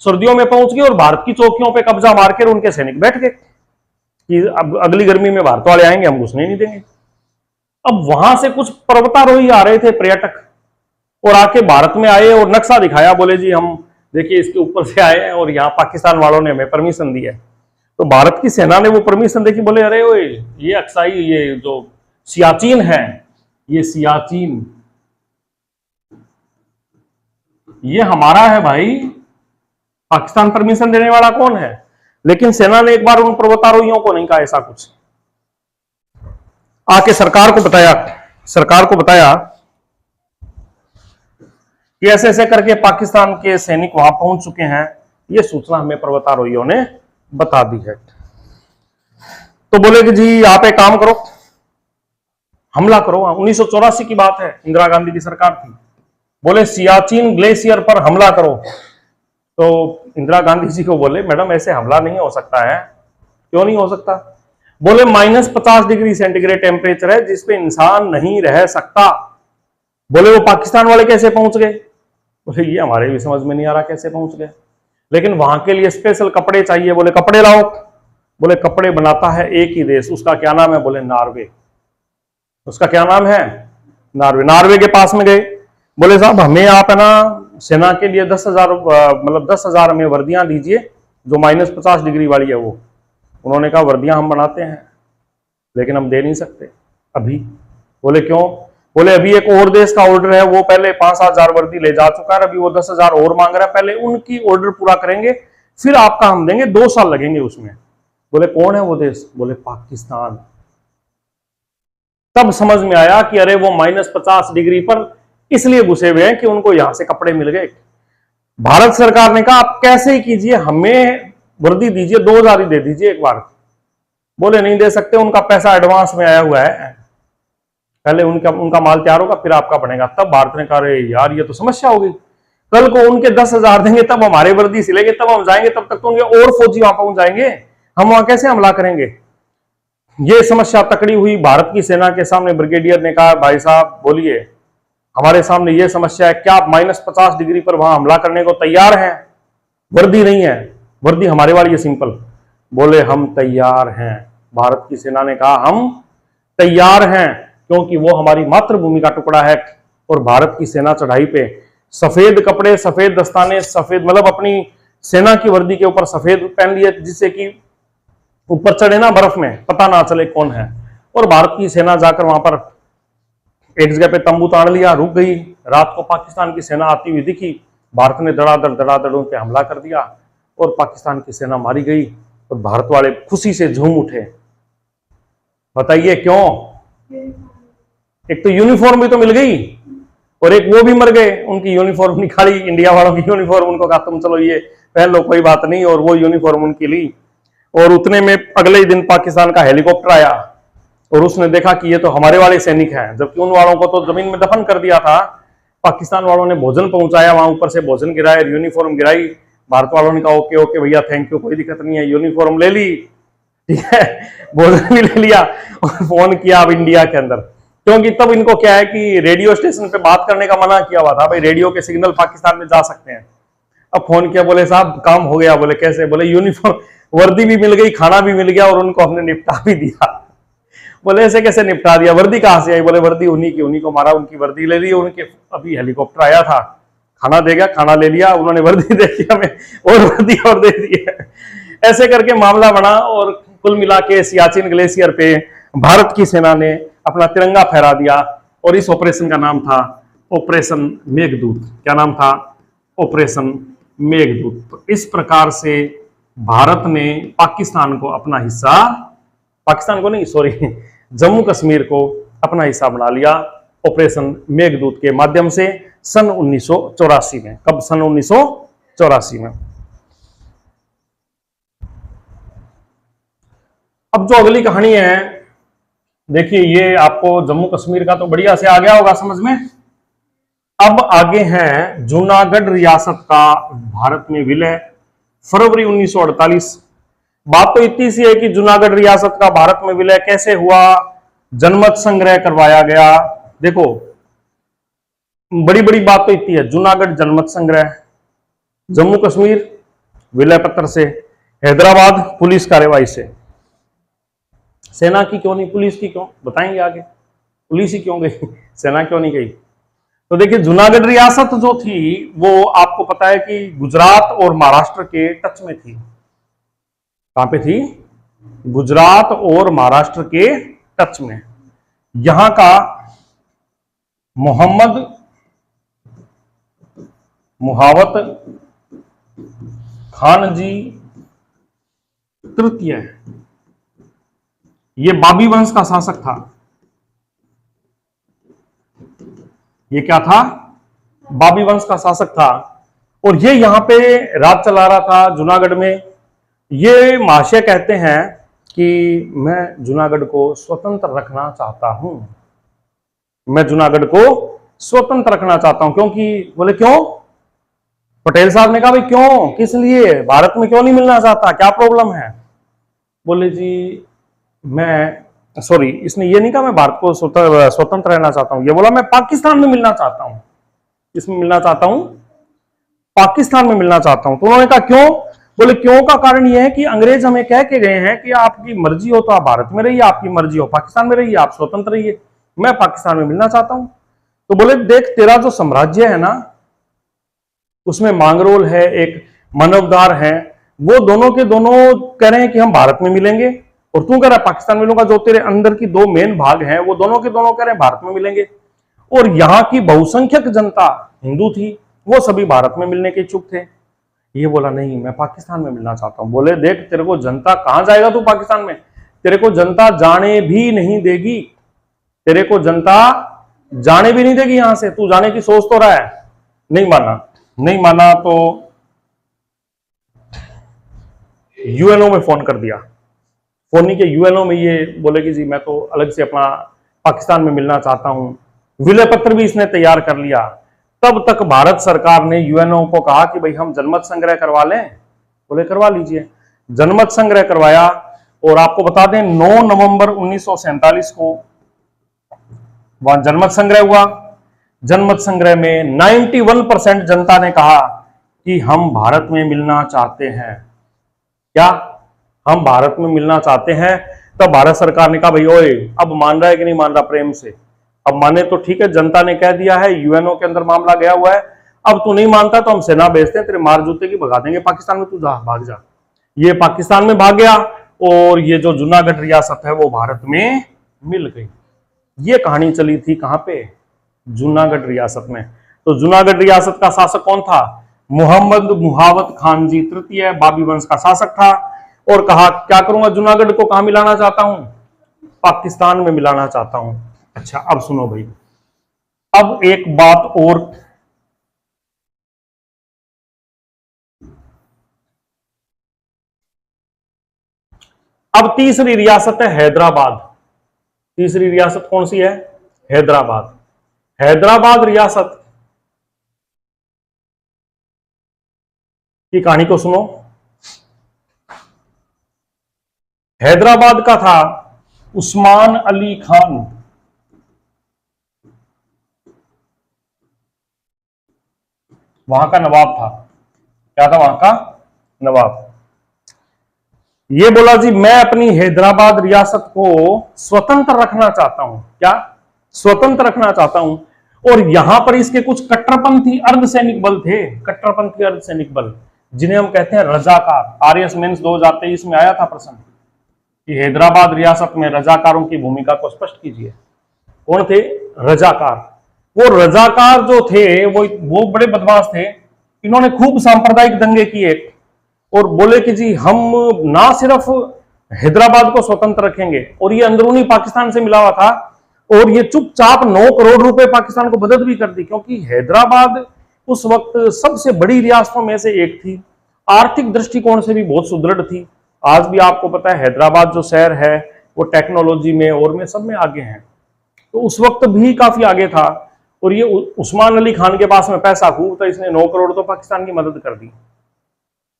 सर्दियों में पहुंच गई और भारत की चौकियों पे कब्जा मारकर उनके सैनिक बैठ गए कि अब अगली गर्मी में भारत वाले आएंगे, हम घुसने नहीं देंगे। अब वहां से कुछ पर्वतारोही आ रहे थे पर्यटक, और आके भारत में आए और नक्शा दिखाया, बोले जी हम देखिए इसके ऊपर से आए हैं और यहाँ पाकिस्तान वालों ने हमें परमिशन दी है। तो भारत की सेना ने वो परमिशन देखी, बोले अरे ओए ये अक्साई, ये जो सियाचिन है, ये सियाचिन ये हमारा है भाई, पाकिस्तान परमिशन देने वाला कौन है। लेकिन सेना ने एक बार उन पर्वतारोहियों को नहीं कहा ऐसा कुछ, आके सरकार को बताया कि ऐसे ऐसे करके पाकिस्तान के सैनिक वहां पहुंच चुके हैं, ये सूचना हमें पर्वतारोहियों ने बता दी है। तो बोले कि जी आप एक काम करो, हमला करो। 1984 की बात है, इंदिरा गांधी की सरकार थी, बोले सियाचिन ग्लेशियर पर हमला करो। तो इंदिरा गांधी जी को बोले मैडम ऐसे हमला नहीं हो सकता है। क्यों नहीं हो सकता? बोले -50 डिग्री सेंटीग्रेड टेम्परेचर है जिसपे इंसान नहीं रह सकता। बोले वो पाकिस्तान वाले कैसे पहुंच गए? बोले ये हमारे भी समझ में नहीं आ रहा कैसे पहुंच गए, लेकिन वहां के लिए स्पेशल कपड़े चाहिए। बोले कपड़े लाओ। बोले कपड़े बनाता है एक ही देश, उसका क्या नाम है? बोले नॉर्वे। उसका क्या नाम है? नॉर्वे। नॉर्वे के पास में गए, बोले साहब हमें आप है ना सेना के लिए 10,000 मतलब 10,000 हमें वर्दियां दीजिए जो -50 डिग्री वाली है वो। उन्होंने कहा वर्दियां हम बनाते हैं लेकिन हम दे नहीं सकते अभी। बोले क्यों? बोले अभी एक और देश का ऑर्डर है, वो पहले 5,000 वर्दी ले जा चुका है, अभी वो 10,000 और मांग रहा है, पहले उनकी ऑर्डर पूरा करेंगे फिर आपका हम देंगे, 2 साल लगेंगे उसमें। बोले कौन है वो देश? बोले पाकिस्तान। तब समझ में आया कि अरे वो -50 डिग्री पर इसलिए घुसे हुए हैं कि उनको यहां से कपड़े मिल गए। भारत सरकार ने कहा आप कैसे ही कीजिए, हमें वर्दी दीजिए, 2,000 ही दे दीजिए एक बार। बोले नहीं दे सकते, उनका पैसा एडवांस में आया हुआ है, पहले उनका माल तैयार होगा फिर आपका बनेगा। तब भारत ने कहा अरे यार ये तो समस्या होगी, कल को उनके 10,000 देंगे तब हमारे वर्दी सिलेंगे, तब हम जाएंगे, तब तक तो उनके और फौजी वहां पहुंच जाएंगे, हम वहां कैसे हमला करेंगे? ये समस्या तकड़ी हुई भारत की सेना के सामने। ब्रिगेडियर ने कहा भाई साहब बोलिए, हमारे सामने ये समस्या है, क्या आप -50 डिग्री पर वहां हमला करने को तैयार हैं? वर्दी नहीं है, वर्दी हमारे वाली है सिंपल। बोले हम तैयार हैं। भारत की सेना ने कहा हम तैयार हैं, क्योंकि वो हमारी मातृभूमि का टुकड़ा है। और भारत की सेना चढ़ाई पे सफेद कपड़े, सफेद दस्ताने, सफेद मतलब अपनी सेना की वर्दी के ऊपर सफेद पहन लिए, जिससे कि ऊपर चढ़े ना बर्फ में पता ना चले कौन है। और भारत की सेना जाकर वहां पर एक जगह पे तंबू ताड़ लिया, रुक गई। रात को पाकिस्तान की सेना आती हुई दिखी, भारत ने धड़ाधड़ उन पे हमला कर दिया और पाकिस्तान की सेना मारी गई। और भारत वाले खुशी से झूम उठे। बताइए क्यों? एक तो यूनिफॉर्म भी तो मिल गई और एक वो भी मर गए, उनकी यूनिफॉर्म निकाली, इंडिया वालों की यूनिफॉर्म, उनको कहा तुम चलो ये पहन लो कोई बात नहीं, और वो यूनिफॉर्म उनकी ली। और उतने में अगले ही दिन पाकिस्तान का हेलीकॉप्टर आया और उसने देखा कि ये तो हमारे वाले सैनिक हैं, जबकि उन वालों को तो जमीन में दफन कर दिया था। पाकिस्तान वालों ने भोजन पहुंचाया, वहां ऊपर से भोजन गिराया, यूनिफॉर्म गिराई। भारत वालों ने कहा ओके ओके भैया थैंक यू, कोई दिक्कत नहीं है, यूनिफॉर्म ले ली, ठीक है, भोजन भी ले लिया और फोन किया अब इंडिया के अंदर। क्योंकि तब इनको क्या है कि रेडियो स्टेशन पे बात करने का मना किया हुआ था, भाई रेडियो के सिग्नल पाकिस्तान में जा सकते हैं। अब फोन किया, बोले साहब काम हो गया। बोले कैसे? बोले यूनिफॉर्म वर्दी भी मिल गई, खाना भी मिल गया और उनको हमने निपटा भी दिया। बोले ऐसे कैसे निपटा दिया? वर्दी कहां से आई? बोले वर्दी उन्हीं को मारा, उनकी वर्दी ले ली, उनके अभी हेलीकॉप्टर आया था, खाना देगा, खाना ले लिया, उन्होंने वर्दी देखी हमें और वर्दी और दे दी है। ऐसे करके मामला बना और कुल मिला के सियाचिन ग्लेशियर पे भारत की सेना ने अपना तिरंगा फहरा दिया और इस ऑपरेशन का नाम था ऑपरेशन मेघदूत। क्या नाम था? ऑपरेशन मेघदूत। तो इस प्रकार से भारत ने पाकिस्तान को अपना हिस्सा, पाकिस्तान को नहीं सॉरी, जम्मू कश्मीर को अपना हिस्सा बना लिया ऑपरेशन मेघदूत के माध्यम से सन 1984 में। कब? सन 1984 में। अब जो अगली कहानी है देखिए, ये आपको जम्मू कश्मीर का तो बढ़िया से आ गया होगा समझ में। अब आगे हैं जूनागढ़ रियासत का भारत में विलय, फरवरी 1948। बात तो इतनी सी है कि जूनागढ़ रियासत का भारत में विलय कैसे हुआ, जनमत संग्रह करवाया गया। देखो बड़ी बड़ी बात तो इतनी है, जूनागढ़ जनमत संग्रह, जम्मू कश्मीर विलय पत्र से, हैदराबाद पुलिस कार्यवाही से। सेना की क्यों नहीं, पुलिस की क्यों? बताएंगे आगे। पुलिस ही क्यों गई, सेना क्यों नहीं गई? तो देखिए जूनागढ़ रियासत जो थी वो आपको पता है कि गुजरात और महाराष्ट्र के टच में थी। कहां पे थी? गुजरात और महाराष्ट्र के टच में। यहां का मोहम्मद मुहावत खान जी तृतीय, ये बाबी वंश का शासक था। ये क्या था? बाबी वंश का शासक था और ये यहां पे राज चला रहा था जूनागढ़ में। ये महाशय कहते हैं कि मैं जूनागढ़ को स्वतंत्र रखना चाहता हूं, मैं जूनागढ़ को स्वतंत्र रखना चाहता हूं। क्योंकि बोले क्यों? पटेल साहब ने कहा भाई क्यों, किस लिए, भारत में क्यों नहीं मिलना चाहता, क्या प्रॉब्लम है? बोले जी मैं सॉरी, इसने ये नहीं कहा मैं भारत को स्वतंत्र रहना चाहता हूं, ये बोला मैं पाकिस्तान में मिलना चाहता हूं। इसमें मिलना चाहता हूं, पाकिस्तान में मिलना चाहता हूं। तो उन्होंने कहा क्यों? बोले क्यों का कारण यह है कि अंग्रेज हमें कह के गए हैं कि आपकी मर्जी हो तो आप भारत में रहिए, आपकी मर्जी हो पाकिस्तान में रहिए, आप स्वतंत्र रहिए, मैं पाकिस्तान में मिलना चाहता हूं। तो बोले देख, तेरा जो साम्राज्य है ना, उसमें मांगरोल है, एक मनवदार है, वो दोनों के दोनों कह रहे हैं कि हम भारत में मिलेंगे, और तू कह रहा है पाकिस्तान मिलूंगा। जो तेरे अंदर की दो मेन भाग हैं वो दोनों के दोनों कह रहे हैं भारत में मिलेंगे। और यहां की बहुसंख्यक जनता हिंदू थी, वो सभी भारत में मिलने के इच्छुक थे। ये बोला नहीं, मैं पाकिस्तान में मिलना चाहता हूं। बोले देख, तेरे को जनता कहां जाएगा तू पाकिस्तान में, तेरे को जनता जाने भी नहीं देगी, तेरे को जनता जाने भी नहीं देगी यहां से, तू जाने की सोच तो रहा है। नहीं माना, नहीं माना तो यूएनओ में फोन कर दिया। फोन नहीं किया, यूएनओ में ये बोले कि जी मैं तो अलग से अपना पाकिस्तान में मिलना चाहता हूं। विलय पत्र भी इसने तैयार कर लिया। तब तक भारत सरकार ने यूएनओ को कहा कि भाई हम जनमत संग्रह करवा लें। बोले करवा लीजिए। जनमत संग्रह करवाया, और आपको बता दें 9 नवंबर 1947 को वहां जनमत संग्रह हुआ। जनमत संग्रह में 91% जनता ने कहा कि हम भारत में मिलना चाहते हैं। क्या हम भारत में मिलना चाहते हैं? तब भारत सरकार ने कहा भाई ओए, अब मान रहा है कि नहीं मान रहा प्रेम से? अब माने तो ठीक है, जनता ने कह दिया है, यूएनओ के अंदर मामला गया हुआ है, अब तू नहीं मानता तो हम सेना भेजते हैं, तेरे मार जूते की भगा देंगे पाकिस्तान में, तू जा, भाग जा। ये पाकिस्तान में भाग गया, और ये जो जूनागढ़ रियासत है वो भारत में मिल गई। ये कहानी चली थी कहां पे? जूनागढ़ रियासत में। तो जूनागढ़ रियासत का शासक कौन था? मोहम्मद मुहावत खान जी तृतीय बाबी वंश का शासक था। और कहा क्या करूंगा, जूनागढ़ को कहां मिलाना चाहता हूं? पाकिस्तान में मिलाना चाहता हूं। अच्छा, अब सुनो भाई, अब एक बात और, अब तीसरी रियासत है हैदराबाद। तीसरी रियासत कौन सी है? हैदराबाद। हैदराबाद रियासत की कहानी को सुनो। हैदराबाद का था उस्मान अली खान। वहां का नवाब था। क्या था वहां का? नवाब। ये बोला जी मैं अपनी हैदराबाद रियासत को स्वतंत्र रखना चाहता हूं। क्या? स्वतंत्र रखना चाहता हूं। और यहां पर इसके कुछ कट्टरपंथी अर्धसैनिक बल थे। कट्टरपंथी अर्धसैनिक बल, जिन्हें हम कहते हैं रजाकार। आरएस मेंस 2023 में आया था प्रश्न कि हैदराबाद रियासत में रजाकारों की भूमिका को स्पष्ट कीजिए। कौन थे? रजाकार। वो रजाकार जो थे वो बड़े बदमाश थे। इन्होंने खूब सांप्रदायिक दंगे किए, और बोले कि जी हम ना सिर्फ हैदराबाद को स्वतंत्र रखेंगे, और ये अंदरूनी पाकिस्तान से मिला हुआ था, और ये चुपचाप 9 करोड़ रुपए पाकिस्तान को मदद भी कर दी, क्योंकि हैदराबाद उस वक्त सबसे बड़ी रियासतों में से एक थी। आर्थिक दृष्टिकोण से भी बहुत सुदृढ़ थी। आज भी आपको पता है हैदराबाद जो शहर है वो टेक्नोलॉजी में और में सब में आगे है। तो उस वक्त भी काफी आगे था। और ये उस्मान अली खान के पास में पैसा खूब था, इसने 9 करोड़ तो पाकिस्तान की मदद कर दी।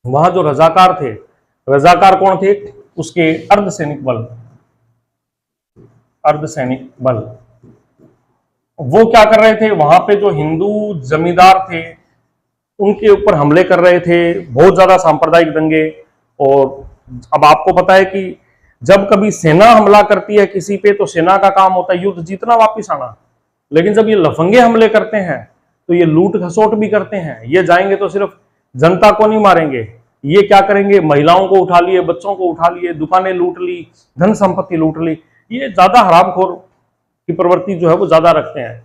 वहां जो रजाकार थे, रजाकार कौन थे? उसके अर्धसैनिक बल। अर्धसैनिक बल वो क्या कर रहे थे? वहां पे जो हिंदू जमींदार थे उनके ऊपर हमले कर रहे थे, बहुत ज्यादा सांप्रदायिक दंगे। और अब आपको पता है कि जब कभी सेना हमला करती है किसी पे, तो सेना का काम होता है युद्ध जीतना, वापिस आना। लेकिन जब ये लफंगे हमले करते हैं तो ये लूट खसोट भी करते हैं। ये जाएंगे तो सिर्फ जनता को नहीं मारेंगे, ये क्या करेंगे? महिलाओं को उठा लिए, बच्चों को उठा लिए, दुकानें लूट ली, धन संपत्ति लूट ली। ये ज्यादा हरामखोर की प्रवृत्ति जो है वो ज्यादा रखते हैं।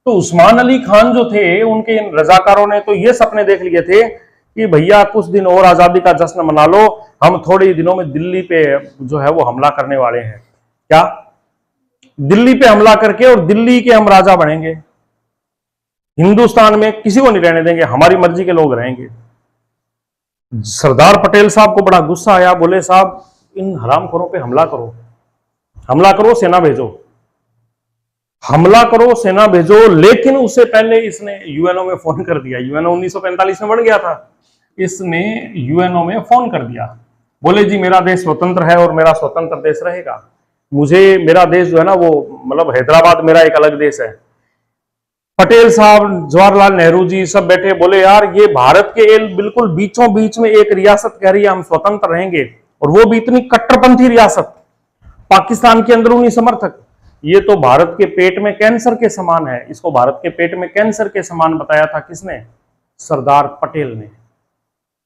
तो उस्मान अली खान जो थे, उनके इन रजाकारों ने तो ये सपने देख लिए थे कि भैया कुछ दिन और आजादी का जश्न मना लो, हम थोड़े ही दिनों में दिल्ली पे जो है वो हमला करने वाले हैं। क्या? दिल्ली पे हमला करके और दिल्ली के हम राजा बनेंगे, हिंदुस्तान में किसी को नहीं रहने देंगे, हमारी मर्जी के लोग रहेंगे। सरदार पटेल साहब को बड़ा गुस्सा आया, बोले साहब इन हरामखोरों पे हमला करो, हमला करो, सेना भेजो, हमला करो, सेना भेजो। लेकिन उससे पहले इसने यूएनओ में फोन कर दिया। यूएनओ 1945 में बन गया था, इसने यूएनओ में फोन कर दिया, बोले जी मेरा देश स्वतंत्र है और मेरा स्वतंत्र देश रहेगा। मुझे, मेरा देश जो है ना वो, मतलब हैदराबाद मेरा एक अलग देश है। पटेल साहब, जवाहरलाल नेहरू जी सब बैठे, बोले यार ये भारत के बिल्कुल बीचों बीच में एक रियासत कह रही है हम स्वतंत्र रहेंगे, और वो भी इतनी कट्टरपंथी रियासत, पाकिस्तान के अंदरूनी समर्थक। ये तो भारत के पेट में कैंसर के समान है। इसको भारत के पेट में कैंसर के समान बताया था किसने? सरदार पटेल ने।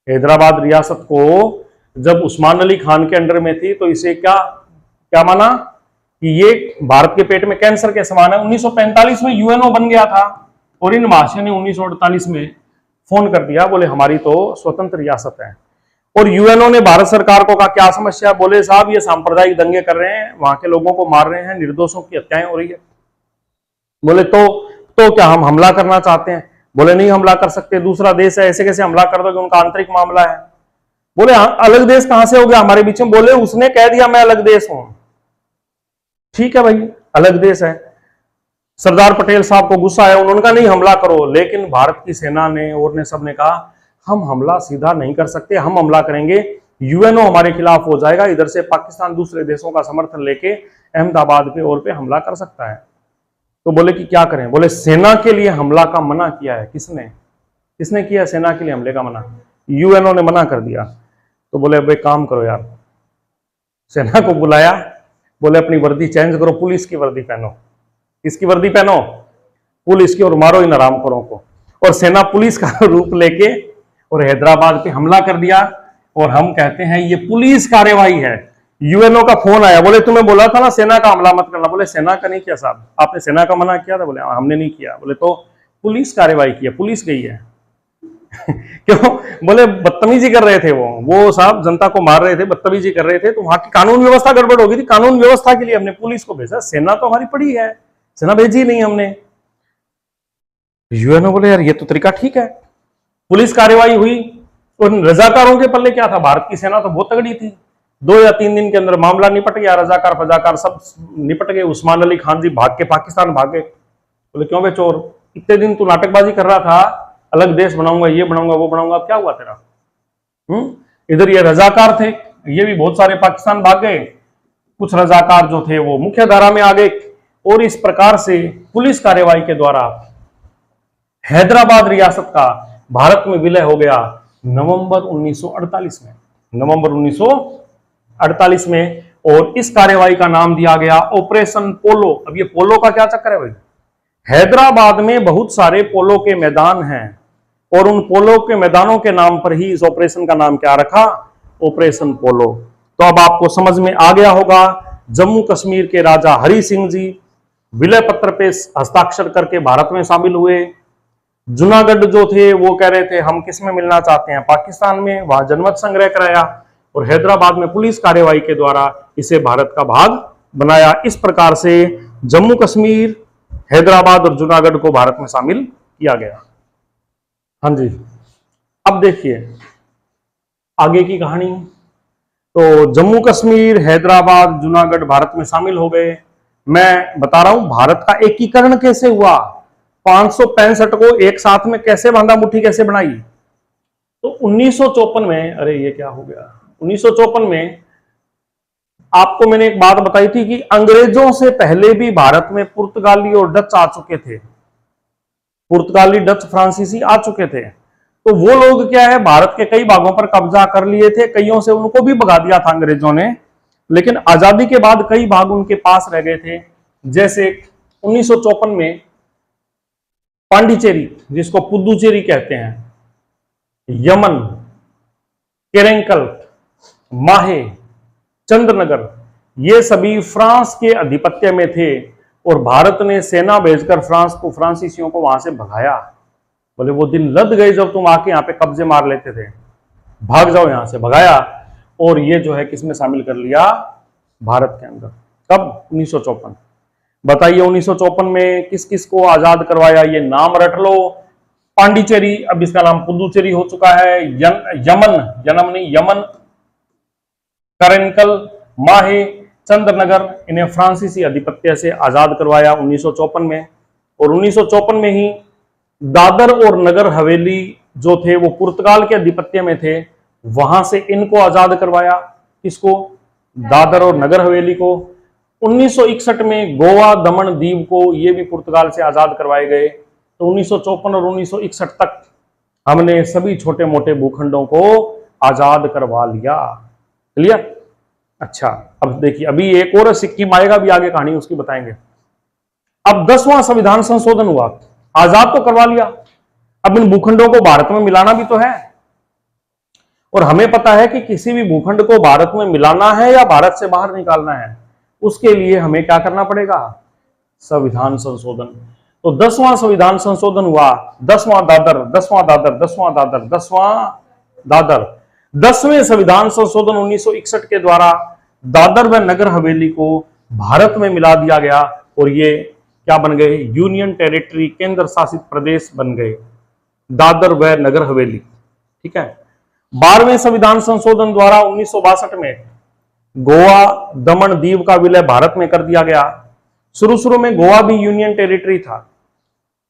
हैदराबाद रियासत को जब उस्मान अली खान के अंडर में थी तो इसे क्या क्या माना कि ये भारत के पेट में कैंसर के समान है। 1945 में यूएनओ बन गया था, और इन महाशय ने 1948 में फोन कर दिया, बोले हमारी तो स्वतंत्र रियासत है। और यूएनओ ने भारत सरकार को कहा क्या समस्या? बोले साहब ये सांप्रदायिक दंगे कर रहे हैं, वहां के लोगों को मार रहे हैं, निर्दोषों की हत्याएं हो रही है। बोले तो क्या हम हमला करना चाहते हैं? बोले नहीं हमला कर सकते, दूसरा देश है, ऐसे कैसे हमला कर दोगे, उनका आंतरिक मामला है। बोले अलग देश कहां से हो गया हमारे बीच में? बोले उसने कह दिया मैं अलग देश हूं। ठीक है भाई, अलग देश है। सरदार पटेल साहब को गुस्सा आया, उन्होंने कहा नहीं हमला करो, लेकिन भारत की सेना ने और ने सबने कहा हम हमला सीधा नहीं कर सकते, हम हमला करेंगे यूएनओ हमारे खिलाफ हो जाएगा, इधर से पाकिस्तान दूसरे देशों का समर्थन लेके अहमदाबाद पे और पे हमला कर सकता है। तो बोले कि क्या करें? बोले सेना के लिए हमला का मना किया है। किसने किसने किया सेना के लिए हमले का मना? यूएनओ ने मना कर दिया। तो बोले अब एक काम करो यार, सेना को बुलाया, बोले अपनी वर्दी चेंज करो, पुलिस की वर्दी पहनो। किसकी वर्दी पहनो? पुलिस की, और मारो इन हरामखोरों को। और सेना पुलिस का रूप लेके और हैदराबाद पे हमला कर दिया। और हम कहते हैं ये पुलिस कार्यवाही है। यूएनओ का फोन आया, बोले तुम्हें बोला था ना सेना का हमला मत करना। बोले सेना का नहीं किया साहब, आपने सेना का मना किया था। बोले हमने नहीं किया। बोले तो पुलिस कार्यवाही की है, पुलिस गई है। क्यों? बोले बदतमीजी कर रहे थे वो साहब जनता को मार रहे थे, बदतमीजी कर रहे थे, तो वहां की कानून व्यवस्था गड़बड़ हो गई थी। कानून व्यवस्था के लिए हमने पुलिस को भेजा, सेना तो हमारी पड़ी है, सेना भेजी नहीं हमने। यूएनओ बोले यार ये तो तरीका ठीक है। पुलिस कार्यवाही हुई। और रजाकारों के पल्ले क्या था? भारत की सेना तो बहुत तगड़ी थी, 2 या 3 दिन के अंदर मामला निपट गया, रजाकार फजाकार सब निपट गए। उस्मान अली खान जी भाग के पाकिस्तान भागे। बोले क्यों बे चोर, इतने दिन तू नाटकबाजी कर रहा था, अलग देश बनाऊंगा, ये बनाऊंगा, वो बनाऊंगा, क्या हुआ तेरा? इधर ये रजाकार थे, ये भी बहुत सारे पाकिस्तान भाग गए, कुछ रजाकार जो थे वो मुख्य धारा में आ गए। और इस प्रकार से पुलिस कार्यवाही के द्वारा हैदराबाद रियासत का भारत में विलय हो गया नवंबर 1948 में। नवंबर 1948 में। और इस कार्यवाही का नाम दिया गया ऑपरेशन पोलो। अब ये पोलो का क्या चक्कर है भाई? हैदराबाद में बहुत सारे पोलो के मैदान हैं, और उन पोलो के मैदानों के नाम पर ही इस ऑपरेशन का नाम क्या रखा? ऑपरेशन पोलो। तो अब आपको समझ में आ गया होगा, जम्मू कश्मीर के राजा हरि सिंह जी विलय पत्र पे हस्ताक्षर करके भारत में शामिल हुए। जूनागढ़ जो थे वो कह रहे थे हम किस में मिलना चाहते हैं? पाकिस्तान में। वहां जनमत संग्रह कराया, और हैदराबाद में पुलिस कार्यवाही के द्वारा इसे भारत का भाग बनाया। इस प्रकार से जम्मू कश्मीर, हैदराबाद और जूनागढ़ को भारत में शामिल किया गया। हाँ जी, अब देखिए आगे की कहानी। तो जम्मू कश्मीर, हैदराबाद, जूनागढ़ भारत में शामिल हो गए। मैं बता रहा हूं भारत का एकीकरण कैसे हुआ, 565 को एक साथ में कैसे बांधा, मुट्ठी कैसे बनाई। तो 1954 में, अरे ये क्या हो गया, 1954 में आपको मैंने एक बात बताई थी कि अंग्रेजों से पहले भी भारत में पुर्तगाली और डच आ चुके थे। पुर्तगाली, डच, फ्रांसीसी आ चुके थे। तो वो लोग क्या है, भारत के कई भागों पर कब्जा कर लिए थे, कईयों से उनको भी भगा दिया था अंग्रेजों ने। लेकिन आजादी के बाद कई भाग उनके पास रह गए थे। जैसे 1954 में पांडिचेरी, जिसको पुदुचेरी कहते हैं, यमन, केरंकल, माहे, चंद्रनगर, ये सभी फ्रांस के आधिपत्य में थे। और भारत ने सेना भेजकर फ्रांस को, फ्रांसीसियों को वहां से भगाया। बोले वो दिन लद गए जब तुम आके यहाँ पे कब्जे मार लेते थे, भाग जाओ यहां से, भगाया। और ये जो है किसमें शामिल कर लिया? भारत के अंदर। कब? 1954। बताइए 1954 में किस किस को आजाद करवाया? ये नाम रट लो। पांडिचेरी, अब इसका नाम पुदुचेरी हो चुका है। यमन, यनम नहीं, यमन, करंकल, माहे, चंद्रनगर, इन्हें फ्रांसीसी आधिपत्य से आजाद करवाया 1954 में। और 1954 में ही दादर और नगर हवेली जो थे वो पुर्तगाल के आधिपत्य में थे, वहां से इनको आजाद करवाया। किसको? दादर और नगर हवेली को। 1961 में गोवा दमन दीव को ये भी पुर्तगाल से आजाद करवाए गए। तो 1954 और 1961 तक हमने सभी छोटे मोटे भूखंडों को आजाद करवा लिया। क्लियर? अच्छा, अब देखिए, अभी एक और सिक्किम आएगा, भी आगे कहानी उसकी बताएंगे। अब 10वां संविधान संशोधन हुआ, आजाद तो करवा लिया, अब इन भूखंडों को भारत में मिलाना भी तो है। और हमें पता है कि किसी भी भूखंड को भारत में मिलाना है या भारत से बाहर निकालना है, उसके लिए हमें क्या करना पड़ेगा? संविधान संशोधन। तो 10वां संविधान संशोधन हुआ, 10वां दादर, 10वां दादर, 10वां दादर, 10वां दादर। 10वें संविधान संशोधन 1961 के द्वारा दादर व नगर हवेली को भारत में मिला दिया गया और ये क्या बन गए? यूनियन टेरिटरी, केंद्र शासित प्रदेश बन गए, दादर व नगर हवेली। ठीक है। 12वें संविधान संशोधन द्वारा 1962 में गोवा दमन दीव का विलय भारत में कर दिया गया। शुरू में गोवा भी यूनियन टेरिटरी था।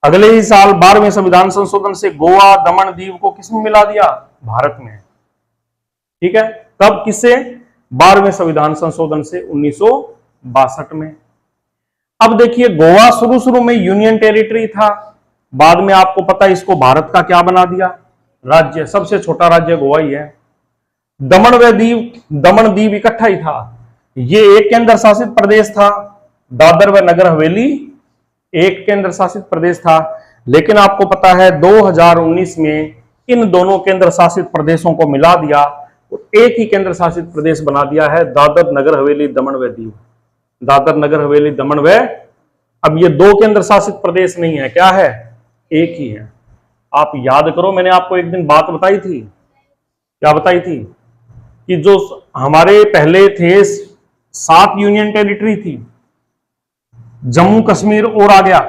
अगले ही साल 12वें संविधान संशोधन से गोवा दमन दीव को किसमें मिला दिया? भारत में। ठीक है। कब? किससे? 12वें संविधान संशोधन से 1962 में। अब देखिए, गोवा शुरू में यूनियन टेरिटरी था, बाद में आपको पता है इसको भारत का क्या बना दिया? राज्य। सबसे छोटा राज्य गोवा ही है। दमन व दीव, दमन दीव इकट्ठा ही था, ये एक केंद्र शासित प्रदेश था। दादर व नगर हवेली एक केंद्र शासित प्रदेश था। लेकिन आपको पता है 2019 में इन दोनों केंद्र शासित प्रदेशों को मिला दिया और एक ही केंद्र शासित प्रदेश बना दिया है, दादर नगर हवेली दमन व दीव। दादर नगर हवेली दमन व, अब ये दो केंद्र शासित प्रदेश नहीं है, क्या है? एक ही है। आप याद करो, मैंने आपको एक दिन बात बताई थी, क्या बताई थी? कि जो हमारे पहले थे 7 यूनियन टेरिटरी थी, जम्मू कश्मीर और आ गया,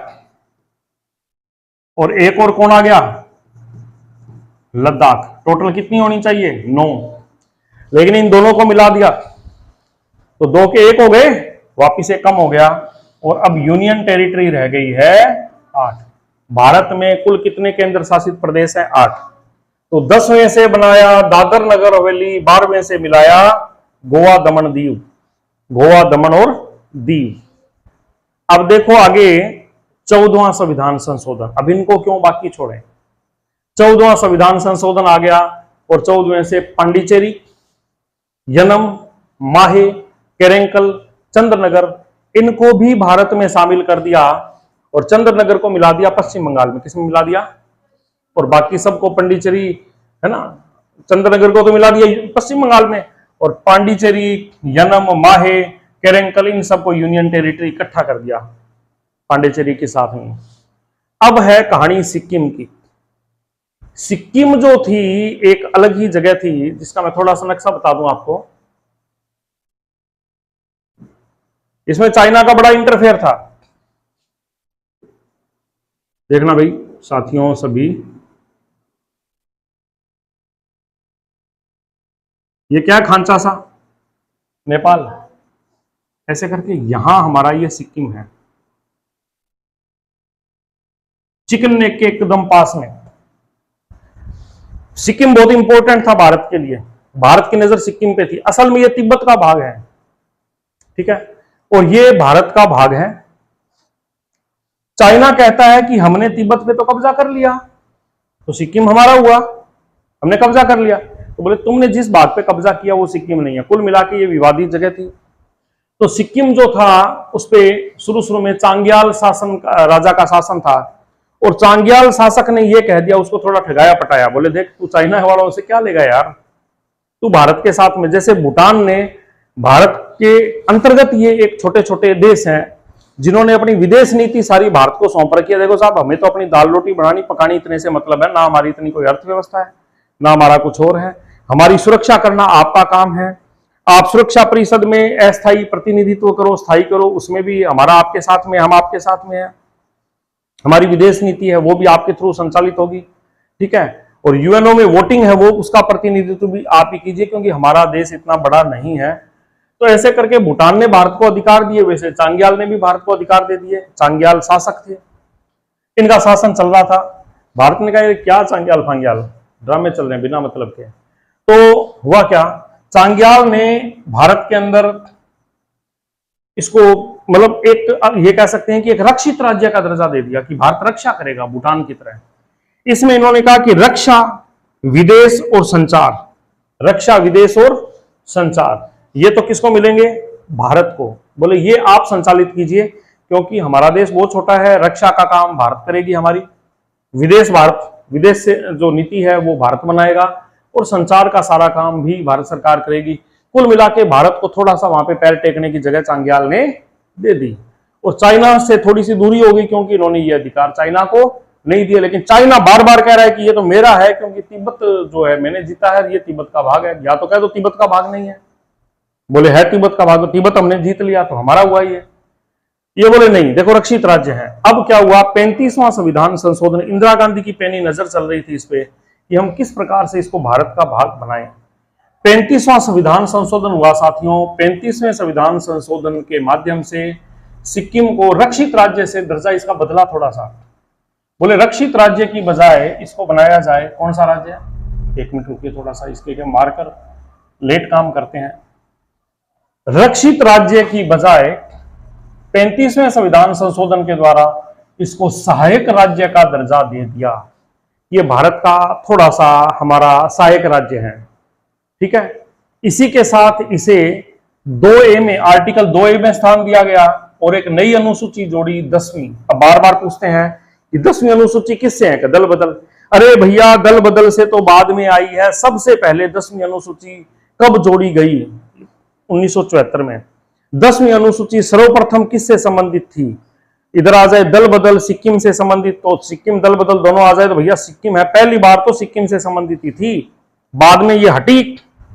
और एक और कौन आ गया? लद्दाख। टोटल कितनी होनी चाहिए? 9। लेकिन इन दोनों को मिला दिया तो 2 के 1 हो गए, वापिस एक कम हो गया, और अब यूनियन टेरिटरी रह गई है 8। भारत में कुल कितने केंद्र शासित प्रदेश हैं? 8। तो 10वें से बनाया दादर नगर हवेली, 12वें से मिलाया गोवा दमन दीव, गोवा दमन और दीव। अब देखो आगे 14वां संविधान संशोधन। अब इनको क्यों बाकी छोड़े? 14वां संविधान संशोधन आ गया और 14वें से पांडिचेरी, यनम, माहे, केरेंकल, चंद्रनगर, इनको भी भारत में शामिल कर दिया और चंद्रनगर को मिला दिया पश्चिम बंगाल में। किसमें मिला दिया? और बाकी सबको पांडिचेरी, है ना, चंद्रनगर को तो मिला दिया पश्चिम बंगाल में, और पांडिचेरी, यनम, माहे, केरेंकल, इन सबको यूनियन टेरिटरी इकट्ठा कर दिया पांडिचेरी के साथ में। अब है कहानी सिक्किम की। सिक्किम जो थी एक अलग ही जगह थी, जिसका मैं थोड़ा सा नक्शा बता दूं आपको। इसमें चाइना का बड़ा इंटरफेयर था। देखना भाई साथियों सभी, ये क्या खांचा सा? नेपाल। ऐसे करके यहां हमारा ये सिक्किम है, चिकन नेक के एकदम पास में। सिक्किम बहुत इंपॉर्टेंट था भारत के लिए, भारत की नजर सिक्किम पे थी। असल में ये तिब्बत का भाग है, ठीक है, और ये भारत का भाग है। चाइना कहता है कि हमने तिब्बत पे तो कब्जा कर लिया, तो सिक्किम हमारा हुआ, हमने कब्जा कर लिया। तो बोले तुमने जिस भाग पे कब्जा किया वो सिक्किम नहीं है। कुल मिला के ये विवादित जगह थी। तो सिक्किम जो था उस पे शुरू में चांग्याल शासन, राजा का शासन था, और चांग्याल शासक ने ये कह दिया, उसको थोड़ा ठगाया पटाया, बोले देख तू चाइना वालों से क्या लेगा यार, तू भारत के साथ में, जैसे भूटान ने भारत के अंतर्गत, ये एक छोटे छोटे देश हैं जिन्होंने अपनी विदेश नीति सारी भारत को सौंप रखी है। देखो साहब, हमें तो अपनी दाल रोटी बनानी पकानी इतने से मतलब है ना, हमारी इतनी कोई अर्थव्यवस्था है ना, हमारा कुछ और है। हमारी सुरक्षा करना आपका काम है। आप सुरक्षा परिषद में अस्थायी प्रतिनिधित्व करो, स्थायी करो, उसमें भी हमारा आपके साथ में, हम आपके साथ में है। हमारी विदेश नीति है वो भी आपके थ्रू संचालित होगी, ठीक है। और यूएनओ में वोटिंग है वो, उसका प्रतिनिधित्व भी आप ही कीजिए, क्योंकि हमारा देश इतना बड़ा नहीं है। तो ऐसे करके भूटान ने भारत को अधिकार दिए, वैसे चांग्याल ने भी भारत को अधिकार दे दिए। चांग्याल शासक थे, इनका शासन चल रहा था। भारत ने कहा क्या चांग्याल फांग्याल ड्रामे चल रहे हैं बिना मतलब के। तो हुआ क्या, चांग्याल ने भारत के अंदर इसको मतलब एक ये कह सकते हैं कि एक रक्षित राज्य का दर्जा दे दिया कि भारत रक्षा करेगा भूटान की तरह। इसमें इन्होंने कहा कि रक्षा, विदेश और संचार, रक्षा, विदेश और संचार, ये तो किसको मिलेंगे? भारत को। बोले ये आप संचालित कीजिए क्योंकि हमारा देश बहुत छोटा है, रक्षा का काम भारत करेगी हमारी, विदेश से जो नीति है वो भारत बनाएगा और संचार का सारा काम भी भारत सरकार करेगी। कुल मिला के भारत को थोड़ा सा वहां पे पैर टेकने की जगह चांग्याल ने दे दी। और चाइना से थोड़ी सी दूरी हो गई क्योंकि इन्होंने ये अधिकार चाइना को नहीं दिया, लेकिन चाइना बार बार कह रहा है कि ये तो मेरा है क्योंकि तिब्बत जो है मैंने जीता है, ये तिब्बत का भाग है। या तो कह दो तिब्बत का भाग नहीं है, बोले है तिब्बत का भाग, तिब्बत हमने जीत लिया तो हमारा हुआ ये बोले नहीं, देखो रक्षित राज्य है। अब क्या हुआ, 35वां संविधान संशोधन, इंदिरा गांधी की पैनी नजर चल रही थी इस पे कि हम किस प्रकार से इसको भारत का भाग बनाएं। 35वां संविधान संशोधन हुआ साथियों। 35वें संविधान संशोधन के माध्यम से सिक्किम को रक्षित राज्य से दर्जा इसका बदला थोड़ा सा। बोले रक्षित राज्य की बजाय इसको बनाया जाए कौन सा राज्य? एक मिनट रुकिए, थोड़ा सा इसके मार्कर लेट काम करते हैं। रक्षित राज्य की बजाय 35वें संविधान संशोधन के द्वारा इसको सहायक राज्य का दर्जा दे दिया। ये भारत का थोड़ा सा हमारा सहायक राज्य है, ठीक है। इसी के साथ इसे 2A में, आर्टिकल 2A में स्थान दिया गया और एक नई अनुसूची जोड़ी 10वीं। अब बार बार पूछते हैं कि 10वीं अनुसूची किससे है? दल बदल। अरे भैया दल बदल से तो बाद में आई है, सबसे पहले 10वीं अनुसूची कब जोड़ी गई? 1974 में। 10वीं अनुसूची सर्वप्रथम किससे संबंधित थी? इधर आ जाए दल बदल सिक्किम से संबंधित, तो सिक्किम दल बदल दोनों आ जाए तो भैया सिक्किम है। पहली बार तो सिक्किम से संबंधित ही थी, बाद में ये हटी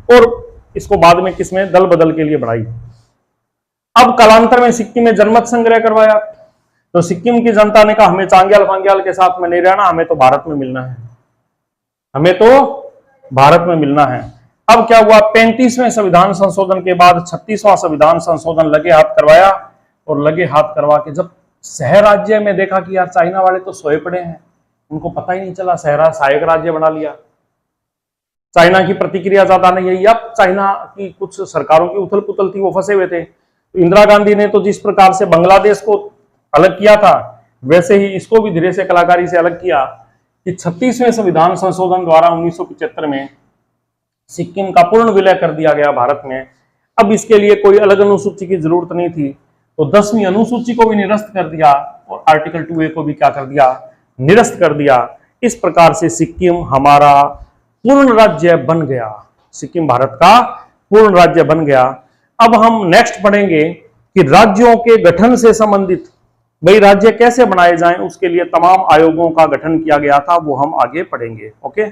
और इसको बाद में किसमें? दल बदल के लिए बढ़ाई। अब कालांतर में सिक्किम में जनमत संग्रह करवाया तो सिक्किम की जनता ने कहा हमें चांग्याल फांग्याल के साथ में नहीं रहना, हमें तो भारत में मिलना है, हमें तो भारत में मिलना है। अब क्या हुआ, 35वें संविधान संशोधन के बाद 36वां संविधान संशोधन लगे हाथ करवाया और लगे हाथ करवा के जब शहर राज्य में देखा कि यार चाइना वाले तो सोए पड़े हैं, उनको पता ही नहीं चला, शहरा सहायक राज्य बना लिया। चाइना की प्रतिक्रिया ज्यादा नहीं है। अब चाइना की कुछ सरकारों की उथल पुथल थी, वो फंसे हुए थे। तो इंदिरा गांधी ने तो जिस प्रकार से बांग्लादेश को अलग किया था वैसे ही इसको भी धीरे से कलाकारी से अलग किया कि 36वें संविधान संशोधन द्वारा 1975 में सिक्किम का पूर्ण विलय कर दिया गया भारत में। अब इसके लिए कोई अलग अनुसूची की जरूरत नहीं थी, तो 10वीं अनुसूची को भी निरस्त कर दिया और आर्टिकल 2A को भी क्या कर दिया? निरस्त कर दिया। इस प्रकार से सिक्किम हमारा पूर्ण राज्य बन गया, सिक्किम भारत का पूर्ण राज्य बन गया। अब हम नेक्स्ट पढ़ेंगे कि राज्यों के गठन से संबंधित, भाई राज्य कैसे बनाए जाएं, उसके लिए तमाम आयोगों का गठन किया गया था, वो हम आगे पढ़ेंगे। ओके।